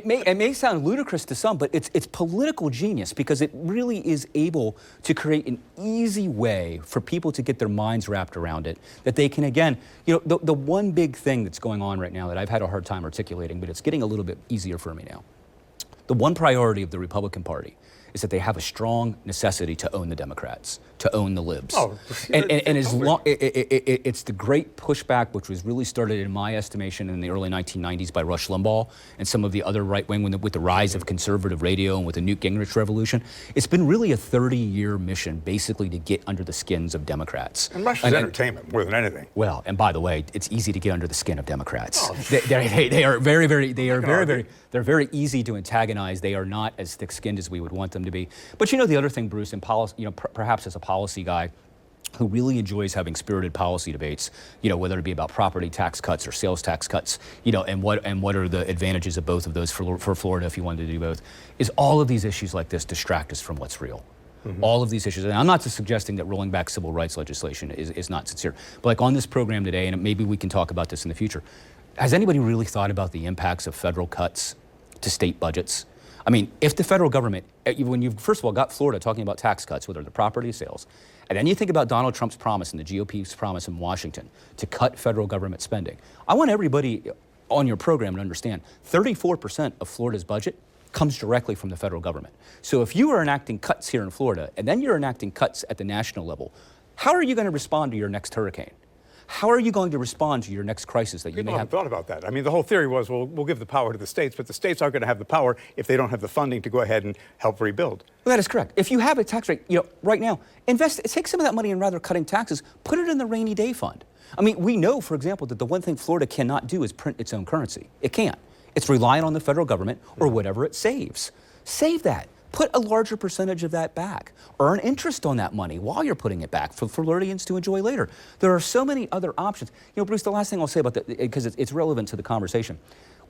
may sound ludicrous to some, but it's political genius because it really is able to create an easy way for people to get their minds wrapped around it, that they can, again, you know, the one big thing that's going on right now that I've had a hard time articulating, but it's getting a little bit easier for me now. The one priority of the Republican Party is that they have a strong necessity to own the Democrats, to own the libs. Oh, and as long it's the great pushback, which was really started, in my estimation, in the early 1990s by Rush Limbaugh and some of the other right wing with the rise of conservative radio and with the Newt Gingrich revolution. It's been really a 30-year mission, basically, to get under the skins of Democrats. And Rush is entertainment more than anything. Well, and by the way, it's easy to get under the skin of Democrats. Oh. They are very easy to antagonize. They are not as thick-skinned as we would want them to be. But you know the other thing, Bruce, in policy, you know, perhaps as a policy guy who really enjoys having spirited policy debates, you know, whether it be about property tax cuts or sales tax cuts, you know, and what are the advantages of both of those for Florida if you wanted to do both, is all of these issues like this distract us from what's real. Mm-hmm. All of these issues, and I'm not just suggesting that rolling back civil rights legislation is not sincere, but like on this program today, and maybe we can talk about this in the future, has anybody really thought about the impacts of federal cuts to state budgets? I mean, if the federal government, when you've first of all got Florida talking about tax cuts, whether they're property sales, and then you think about Donald Trump's promise and the GOP's promise in Washington to cut federal government spending, I want everybody on your program to understand 34% of Florida's budget comes directly from the federal government. So if you are enacting cuts here in Florida, and then you're enacting cuts at the national level, how are you going to respond to your next hurricane? How are you going to respond to your next crisis that you may have? People haven't thought about that. I mean, the whole theory was, well, we'll give the power to the states, but the states aren't going to have the power if they don't have the funding to go ahead and help rebuild. Well, that is correct. If you have a tax rate, you know, right now, take some of that money and rather cutting taxes, put it in the rainy day fund. I mean, we know, for example, that the one thing Florida cannot do is print its own currency. It can't. It's reliant on the federal government or whatever it saves. Save that. Put a larger percentage of that back. Earn interest on that money while you're putting it back for Floridians to enjoy later. There are so many other options. You know, Bruce, the last thing I'll say about that, because it's relevant to the conversation,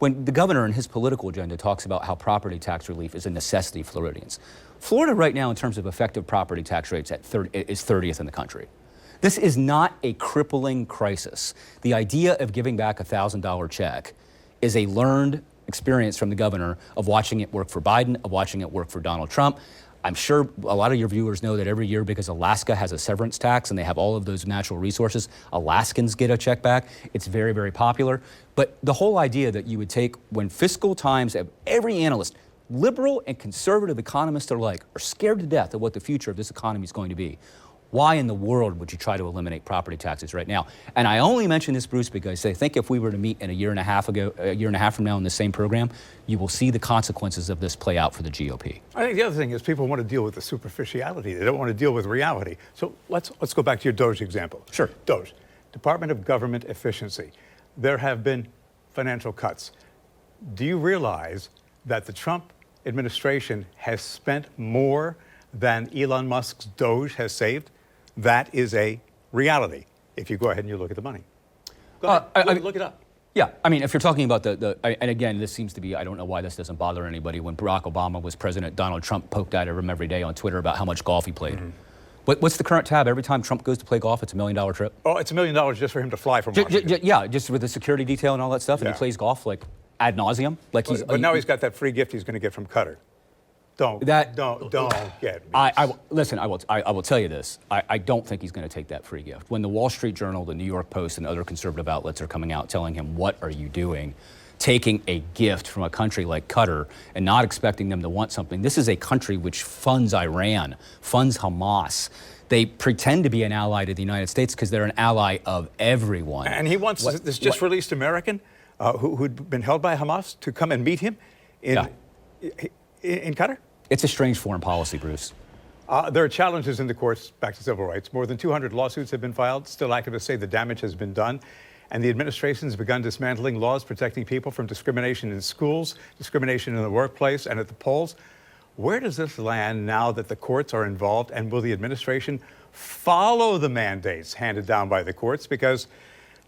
when the governor in his political agenda talks about how property tax relief is a necessity for Floridians, Florida right now in terms of effective property tax rates is 30th in the country. This is not a crippling crisis. The idea of giving back a $1,000 check is a learned experience from the governor of watching it work for Biden, of watching it work for Donald Trump. I'm sure a lot of your viewers know that every year, because Alaska has a severance tax and they have all of those natural resources, Alaskans get a check back. It's very, very popular. But the whole idea that you would take, when fiscal times, every analyst, liberal and conservative economists alike, are scared to death of what the future of this economy is going to be. Why in the world would you try to eliminate property taxes right now? And I only mention this, Bruce, because I think if we were to meet in a year and a half from now in the same program, you will see the consequences of this play out for the GOP. I think the other thing is people want to deal with the superficiality. They don't want to deal with reality. So let's go back to your Doge example. Sure. Doge, Department of Government Efficiency. There have been financial cuts. Do you realize that the Trump administration has spent more than Elon Musk's Doge has saved? That is a reality if you go ahead and you look at the money. Go ahead, look it up. Yeah, I mean, if you're talking about and again, this seems to be, I don't know why this doesn't bother anybody. When Barack Obama was president, Donald Trump poked at him every day on Twitter about how much golf he played. Mm-hmm. What's the current tab? Every time Trump goes to play golf, it's $1 million trip? Oh, it's $1 million just for him to fly from Washington. Yeah, just with the security detail and all that stuff, and he plays golf like ad nauseum. Like but now he's got that free gift he's going to get from Qatar. Don't get me. Listen, I will tell you this. I don't think he's going to take that free gift. When the Wall Street Journal, the New York Post, and other conservative outlets are coming out telling him, what are you doing? Taking a gift from a country like Qatar and not expecting them to want something. This is a country which funds Iran, funds Hamas. They pretend to be an ally to the United States because they're an ally of everyone. And he wants this just released American who'd been held by Hamas to come and meet him. In Qatar? It's a strange foreign policy, Bruce. There are challenges in the courts back to civil rights. More than 200 lawsuits have been filed. Still, activists say the damage has been done. And the administration has begun dismantling laws protecting people from discrimination in schools, discrimination in the workplace, and at the polls. Where does this land now that the courts are involved? And will the administration follow the mandates handed down by the courts? Because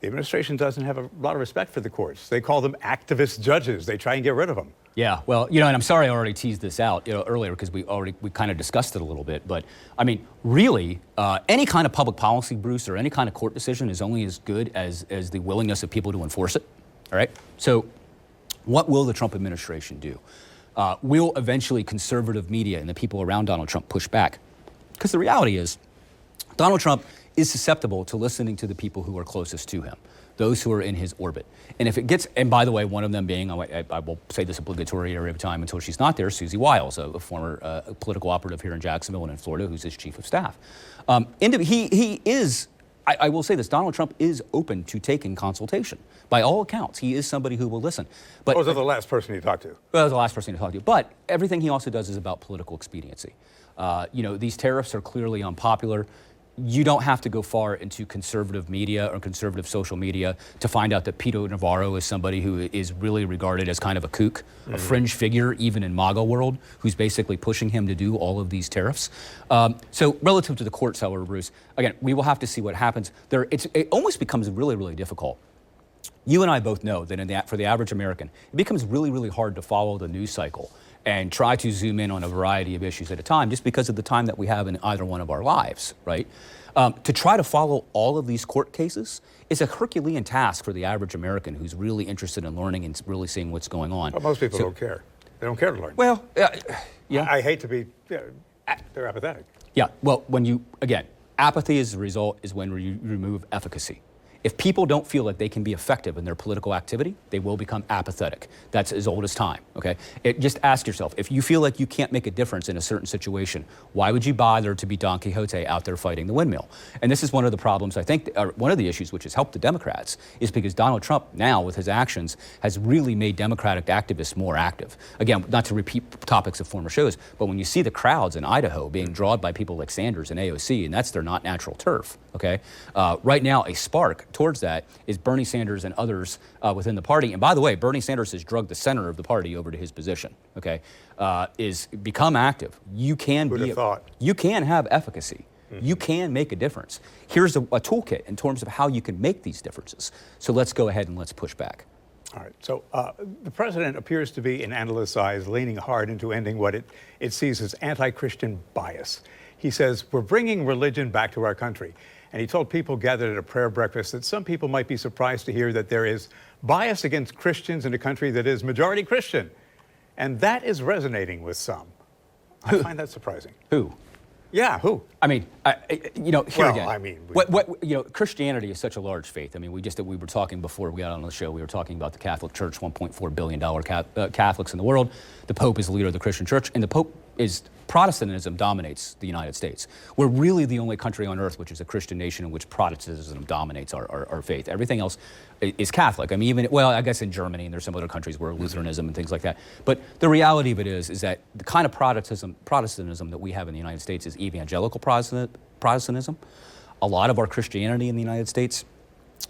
the administration doesn't have a lot of respect for the courts. They call them activist judges. They try and get rid of them. Yeah, well, and I'm sorry I already teased this out earlier because we kind of discussed it a little bit. But I mean, really, any kind of public policy, Bruce, or any kind of court decision is only as good as the willingness of people to enforce it. All right. So, what will the Trump administration do? Will eventually conservative media and the people around Donald Trump push back? Because the reality is, Donald Trump is susceptible to listening to the people who are closest to him, those who are in his orbit. And if it gets, and by the way, one of them being, I will say this obligatory every time until she's not there, Susie Wiles, a former political operative here in Jacksonville and in Florida, who's his chief of staff. He is, I will say this, Donald Trump is open to taking consultation. By all accounts, he is somebody who will listen. But was the last person you talked to? Well, the last person to talk to. But everything he also does is about political expediency. These tariffs are clearly unpopular. You don't have to go far into conservative media or conservative social media to find out that Pito Navarro is somebody who is really regarded as kind of a kook, a fringe figure, even in MAGA world, who's basically pushing him to do all of these tariffs. So relative to the courts, however, Bruce, again, we will have to see what happens. It almost becomes really, really difficult. You and I both know that for the average American, it becomes really, really hard to follow the news cycle and try to zoom in on a variety of issues at a time just because of the time that we have in either one of our lives, right? To try to follow all of these court cases is a Herculean task for the average American who's really interested in learning and really seeing what's going on. But most people don't care. They don't care to learn. Well, yeah. I hate to be, they're apathetic. Yeah, well, apathy as a result is when you remove efficacy. If people don't feel like they can be effective in their political activity, they will become apathetic. That's as old as time, okay? Just ask yourself, if you feel like you can't make a difference in a certain situation, why would you bother to be Don Quixote out there fighting the windmill? And this is one of the problems, I think, or one of the issues which has helped the Democrats, is because Donald Trump now, with his actions, has really made Democratic activists more active. Again, not to repeat topics of former shows, but when you see the crowds in Idaho being drawn by people like Sanders and AOC, and that's their not natural turf, okay? Right now, a spark towards that is Bernie Sanders and others within the party. And by the way, Bernie Sanders has drugged the center of the party over to his position, okay? Is become active. You can you can have efficacy. You can make a difference. Here's a toolkit in terms of how you can make these differences. So let's go ahead and let's push back. All right. So the president appears to be, in analysts' eyes, leaning hard into ending what it sees as anti-Christian bias. He says, we're bringing religion back to our country. And he told people gathered at a prayer breakfast that some people might be surprised to hear that there is bias against Christians in a country that is majority Christian. And that is resonating with some. I find that surprising. Who? Yeah, who? I mean, here again. I mean, Christianity is such a large faith. I mean, we were talking before we got on the show, we were talking about the Catholic Church, $1.4 billion Catholics in the world. The Pope is the leader of the Christian Church, and the Pope Protestantism dominates the United States. We're really the only country on earth which is a Christian nation in which Protestantism dominates our faith. Everything else is Catholic. I mean, I guess in Germany, and there's some other countries where Lutheranism and things like that. But the reality of it is that the kind of Protestantism that we have in the United States is evangelical Protestantism. A lot of our Christianity in the United States,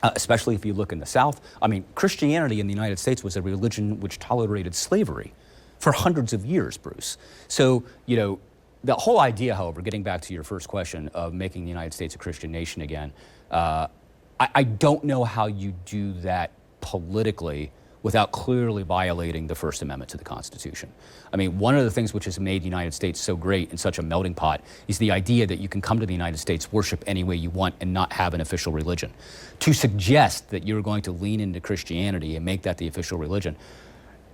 especially if you look in the South, I mean, Christianity in the United States was a religion which tolerated slavery for hundreds of years, Bruce. So, the whole idea, however, getting back to your first question of making the United States a Christian nation again, I don't know how you do that politically without clearly violating the First Amendment to the Constitution. I mean, one of the things which has made the United States so great and such a melting pot is the idea that you can come to the United States, worship any way you want, and not have an official religion. To suggest that you're going to lean into Christianity and make that the official religion,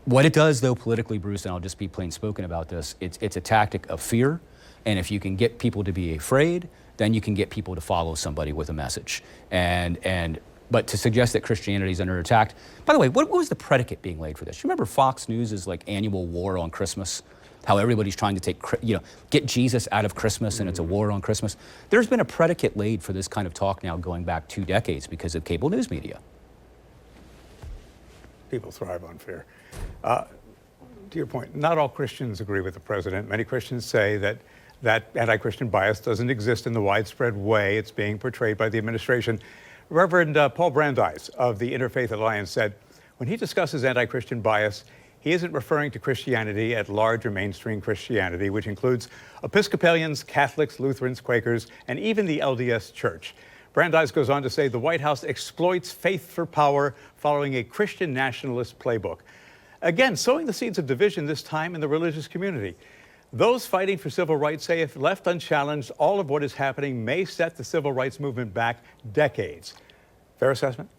what it does, though, politically, Bruce, and I'll just be plain spoken about this, it's a tactic of fear. And if you can get people to be afraid, then you can get people to follow somebody with a message. But to suggest that Christianity is under attack, by the way, what was the predicate being laid for this? You remember Fox News' annual war on Christmas? How everybody's trying to get Jesus out of Christmas, and it's a war on Christmas. There's been a predicate laid for this kind of talk now going back 2 decades because of cable news media. People thrive on fear. to your point, not all Christians agree with the president. Many Christians say that anti-Christian bias doesn't exist in the widespread way it's being portrayed by the administration. Reverend Paul Brandeis of the Interfaith Alliance said, when he discusses anti-Christian bias, he isn't referring to Christianity at large or mainstream Christianity, which includes Episcopalians, Catholics, Lutherans, Quakers, and even the LDS Church. Brandeis goes on to say the White House exploits faith for power following a Christian nationalist playbook. Again, sowing the seeds of division, this time in the religious community. Those fighting for civil rights say if left unchallenged, all of what is happening may set the civil rights movement back decades. Fair assessment?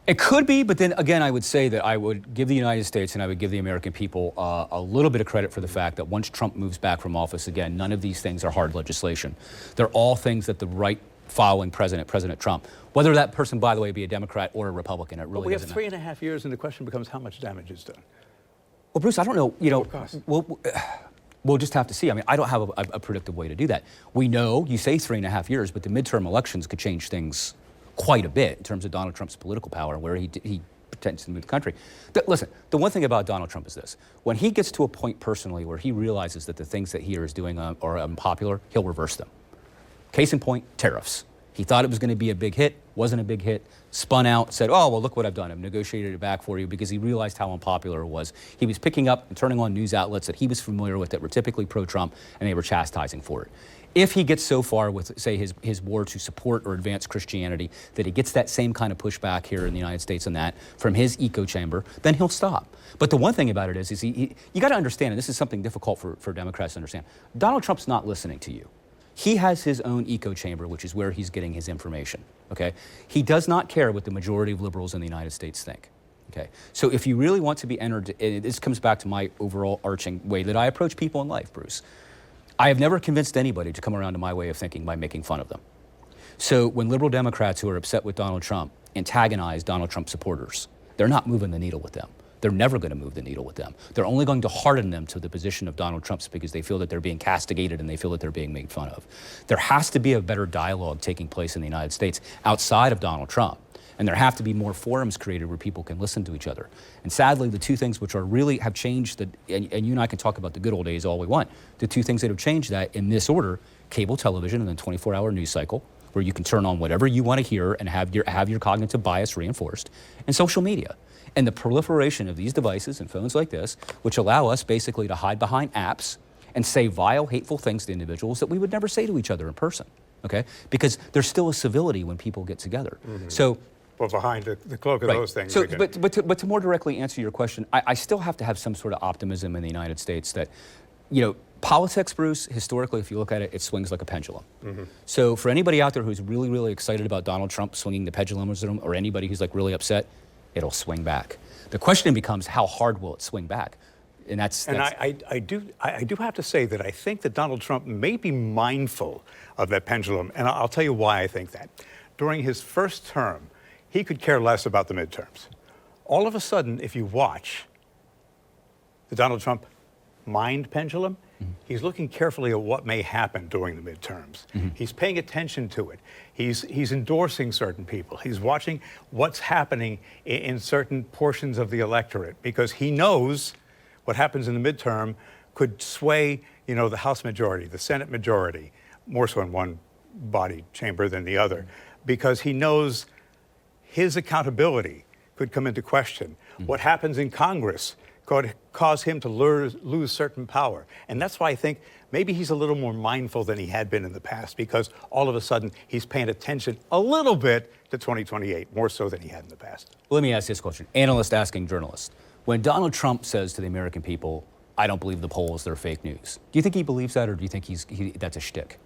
It could be, but then again, I would say that I would give the United States and I would give the American people a little bit of credit for the fact that once Trump moves back from office, again, none of these things are hard legislation. They're all things that the right following President Trump, whether that person, by the way, be a Democrat or a Republican, it really doesn't matter. We have 3.5 years, and the question becomes how much damage is done. Well, Bruce, I don't know, we'll just have to see. I mean, I don't have a predictive way to do that. We know, you say 3.5 years, but the midterm elections could change things quite a bit in terms of Donald Trump's political power and where he pretends to move the country. Listen, the one thing about Donald Trump is this. When he gets to a point personally where he realizes that the things that he is doing are unpopular, he'll reverse them. Case in point, tariffs. He thought it was going to be a big hit, wasn't a big hit, spun out, said, oh, well, look what I've done. I've negotiated it back for you, because he realized how unpopular it was. He was picking up and turning on news outlets that he was familiar with that were typically pro-Trump, and they were chastising for it. If he gets so far with, say, his war to support or advance Christianity that he gets that same kind of pushback here in the United States and that from his echo chamber, then he'll stop. But the one thing about it is you got to understand, and this is something difficult for Democrats to understand, Donald Trump's not listening to you. He has his own echo chamber, which is where he's getting his information, okay? He does not care what the majority of liberals in the United States think, okay? So if you really want to be entered, and this comes back to my overall arching way that I approach people in life, Bruce. I have never convinced anybody to come around to my way of thinking by making fun of them. So when liberal Democrats who are upset with Donald Trump antagonize Donald Trump supporters, they're not moving the needle with them. They're never going to move the needle with them. They're only going to harden them to the position of Donald Trump's because they feel that they're being castigated and they feel that they're being made fun of. There has to be a better dialogue taking place in the United States outside of Donald Trump. And there have to be more forums created where people can listen to each other. And sadly, the two things which are really have changed, and you and I can talk about the good old days all we want, the two things that have changed that in this order, cable television and then 24-hour news cycle, where you can turn on whatever you want to hear and have your cognitive bias reinforced, and social media. And the proliferation of these devices and phones like this, which allow us basically to hide behind apps and say vile, hateful things to individuals that we would never say to each other in person, okay? Because there's still a civility when people get together. Mm-hmm. So, well, behind the cloak of those things. So, but to more directly answer your question, I still have to have some sort of optimism in the United States that, politics, Bruce, historically, if you look at it, it swings like a pendulum. Mm-hmm. So for anybody out there who's really, really excited about Donald Trump swinging the pendulum, or anybody who's like really upset, it'll swing back. The question becomes, how hard will it swing back? And I do have to say that I think that Donald Trump may be mindful of that pendulum, and I'll tell you why I think that. During his first term, he could care less about the midterms. All of a sudden, if you watch the Donald Trump mind pendulum, mm-hmm. he's looking carefully at what may happen during the midterms. Mm-hmm. He's paying attention to it. He's endorsing certain people. He's watching what's happening in certain portions of the electorate, because he knows what happens in the midterm could sway, the House majority, the Senate majority, more so in one body chamber than the other, because he knows his accountability could come into question. Mm-hmm. What happens in Congress could cause him to lose certain power. And that's why I think maybe he's a little more mindful than he had been in the past, because all of a sudden he's paying attention a little bit to 2028, more so than he had in the past. Well, let me ask this question. Analyst asking journalist. When Donald Trump says to the American people, I don't believe the polls, they're fake news, do you think he believes that, or do you think that's a shtick?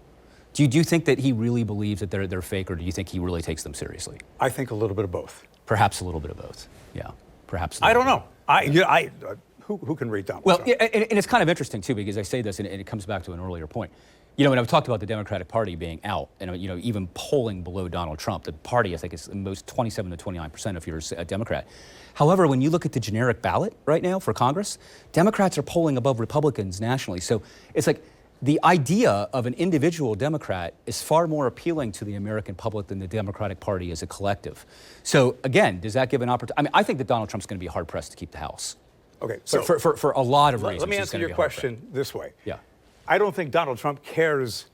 Do you think that he really believes that they're fake, or do you think he really takes them seriously? I think a little bit of both. Perhaps a little bit of both, yeah. Perhaps. I don't know. Who can read Donald Trump? Well, and it's kind of interesting, too, because I say this, and it comes back to an earlier point. When I've talked about the Democratic Party being out, and, even polling below Donald Trump, the party, I think, is most 27 to 29% if you're a Democrat. However, when you look at the generic ballot right now for Congress, Democrats are polling above Republicans nationally. So it's like the idea of an individual Democrat is far more appealing to the American public than the Democratic Party as a collective. So again, does that give an opportunity? I mean, I think that Donald Trump's going to be hard-pressed to keep the House. Okay, so for a lot of reasons. Let me answer your question this way. Yeah. I don't think Donald Trump cares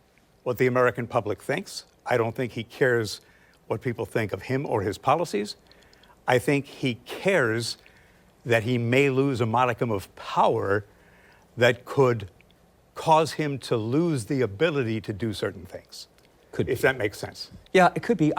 what the American public thinks. I don't think he cares what people think of him or his policies. I think he cares that he may lose a modicum of power that could cause him to lose the ability to do certain things. Could be. If that makes sense. Yeah, it could be.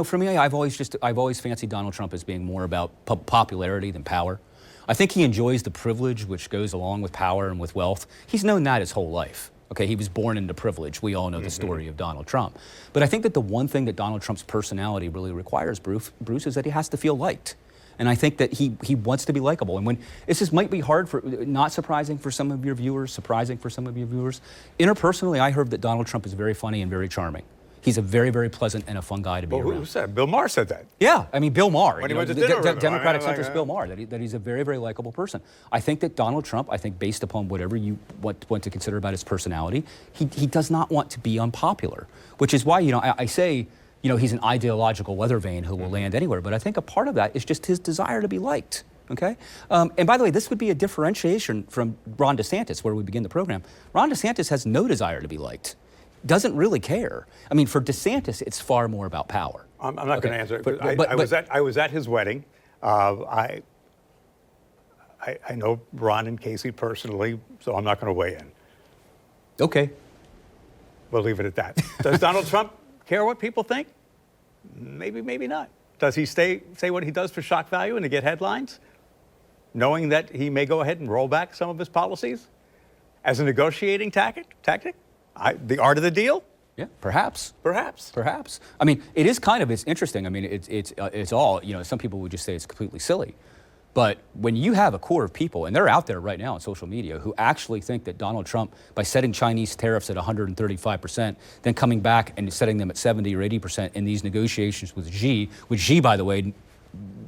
For me, I've always fancied Donald Trump as being more about popularity than power. I think he enjoys the privilege which goes along with power and with wealth. He's known that his whole life. Okay, he was born into privilege. We all know the story of Donald Trump. But I think that the one thing that Donald Trump's personality really requires, Bruce, is that he has to feel liked. And I think that he wants to be likable. And when this might be hard for, not surprising for some of your viewers, surprising for some of your viewers. Interpersonally, I heard that Donald Trump is very funny and very charming. He's a very, very pleasant and a fun guy to be around. Who said? Bill Maher said that. Yeah, I mean, Bill Maher. When he went to dinner with him. Democratic centrist Bill Maher, that he's a very, very likable person. I think that Donald Trump, based upon whatever you want to consider about his personality, he does not want to be unpopular, which is why, I say, he's an ideological weather vane who will land anywhere. But I think a part of that is just his desire to be liked. Okay? And by the way, this would be a differentiation from Ron DeSantis, where we begin the program. Ron DeSantis has no desire to be liked. Doesn't really care. I mean, for DeSantis, it's far more about power. I'm not going to answer it. I was at his wedding. I know Ron and Casey personally, so I'm not going to weigh in. Okay. We'll leave it at that. Does Donald Trump care what people think? Maybe, maybe not. Does he say what he does for shock value and to get headlines, knowing that he may go ahead and roll back some of his policies as a negotiating tactic? The art of the deal? Yeah, perhaps. Perhaps. I mean, it's interesting. I mean, it's all, some people would just say it's completely silly. But when you have a core of people, and they're out there right now on social media, who actually think that Donald Trump, by setting Chinese tariffs at 135%, then coming back and setting them at 70 or 80% in these negotiations with Xi, which Xi, by the way,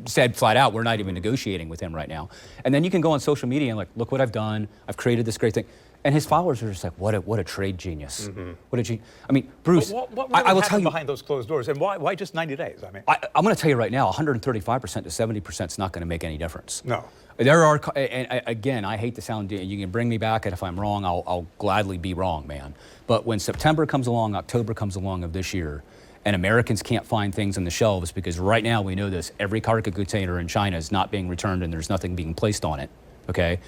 said flat out, we're not even negotiating with him right now. And then you can go on social media and look what I've done. I've created this great thing. And his followers are just like, what a trade genius. What a genius. I mean, Bruce, I will tell you behind those closed doors, and why just 90 days? I mean, I'm going to tell you right now, 135% to 70% is not going to make any difference. No. There are, and again, I hate to sound, you can bring me back, and if I'm wrong, I'll gladly be wrong, man. But when September comes along, October comes along of this year, and Americans can't find things on the shelves because right now we know this, every cargo container in China is not being returned and there's nothing being placed on it, okay?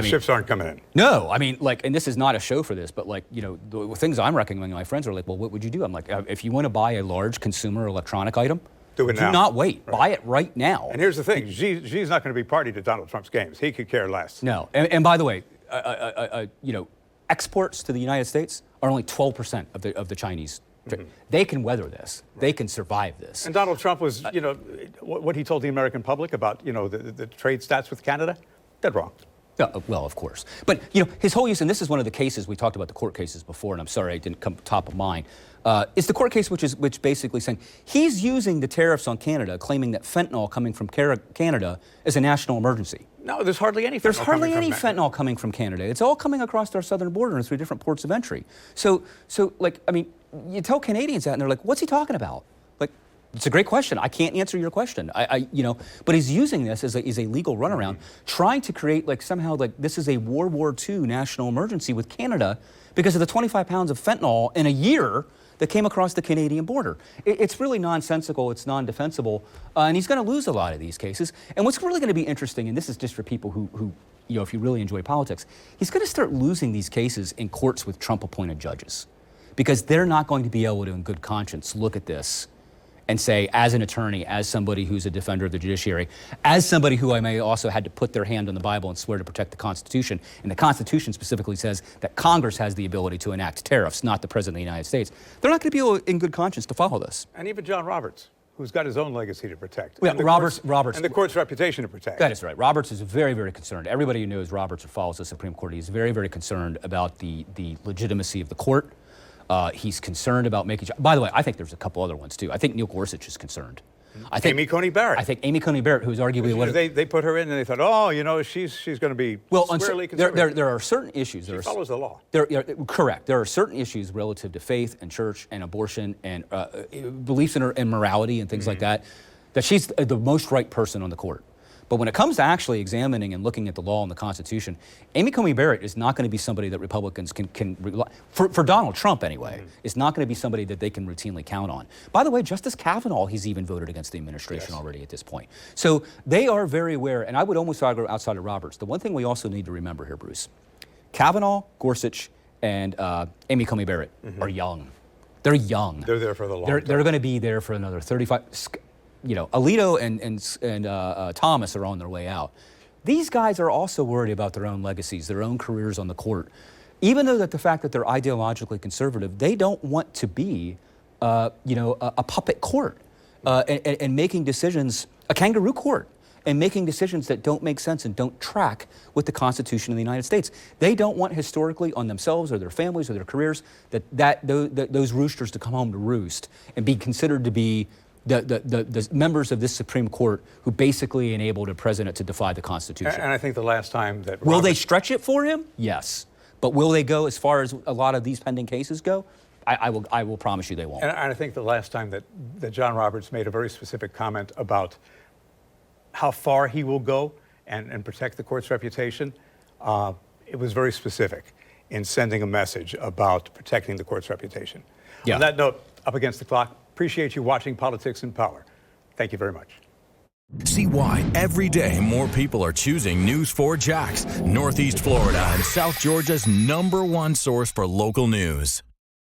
Ships aren't coming in. No, I mean, and this is not a show for this, but the things I'm recommending my friends are like, well, what would you do? I'm like, if you want to buy a large consumer electronic item, do it now. Do not wait. Right. Buy it right now. And here's the thing, Xi's not going to be party to Donald Trump's games. He could care less. No, and by the way, exports to the United States are only 12% of the Chinese. They can weather this. Right. They can survive this. And Donald Trump was, what he told the American public about, the trade stats with Canada, dead wrong. Yeah, well, of course. But, his whole use, and this is one of the cases, we talked about the court cases before, and I'm sorry it didn't come top of mind. It's the court case which basically saying he's using the tariffs on Canada, claiming that fentanyl coming from Canada is a national emergency. No, there's hardly any fentanyl coming from Canada. It's all coming across our southern border and through different ports of entry. So you tell Canadians that, and they're like, what's he talking about? It's a great question. I can't answer your question. But he's using this as a legal runaround, trying to create somehow this is a World War II national emergency with Canada because of the 25 pounds of fentanyl in a year that came across the Canadian border. It's really nonsensical. It's non-defensible, and he's going to lose a lot of these cases. And what's really going to be interesting, and this is just for people who if you really enjoy politics, he's going to start losing these cases in courts with Trump-appointed judges because they're not going to be able to, in good conscience, look at this and say, as an attorney, as somebody who's a defender of the judiciary, as somebody who I may also had to put their hand on the Bible and swear to protect the Constitution, and the Constitution specifically says that Congress has the ability to enact tariffs, not the President of the United States. They're not going to be able, in good conscience, to follow this. And even John Roberts, who's got his own legacy to protect. Yeah, Roberts. And the court's reputation to protect. That is right. Roberts is very, very concerned. Everybody who knows Roberts or follows the Supreme Court, he's very, very concerned about the legitimacy of the court. He's concerned about making. By the way, I think there's a couple other ones too. I think Neil Gorsuch is concerned. I think Amy Coney Barrett. I think Amy Coney Barrett, who's arguably they put her in and they thought, she's going to be squarely conservative. There are certain issues. She follows the law. Correct. There are certain issues relative to faith and church and abortion and beliefs in morality and things like that she's the most right person on the court. But when it comes to actually examining and looking at the law and the Constitution, Amy Coney Barrett is not going to be somebody that Republicans can rely, for Donald Trump anyway, is not going to be somebody that they can routinely count on. By the way, Justice Kavanaugh, he's even voted against the administration already at this point. So they are very aware, and I would almost argue outside of Roberts. The one thing we also need to remember here, Bruce, Kavanaugh, Gorsuch, and Amy Coney Barrett are young. They're young. They're there for the long They're going to be there for another 35. You know, Alito and Thomas are on their way out. These guys are also worried about their own legacies, their own careers on the court. Even though that the fact that they're ideologically conservative, they don't want to be, a puppet court and making decisions, a kangaroo court, and making decisions that don't make sense and don't track with the Constitution of the United States. They don't want historically on themselves or their families or their careers those roosters to come home to roost and be considered to be the members of this Supreme Court who basically enabled a president to defy the Constitution. And I think the last time that Will they stretch it for him? Yes. But will they go as far as a lot of these pending cases go? I will promise you they won't. And I think the last time that John Roberts made a very specific comment about how far he will go and protect the court's reputation, it was very specific in sending a message about protecting the court's reputation. Yeah. On that note, up against the clock, appreciate you watching Politics and Power. Thank you very much. See why every day more people are choosing News4JAX, Northeast Florida and South Georgia's #1 source for local news.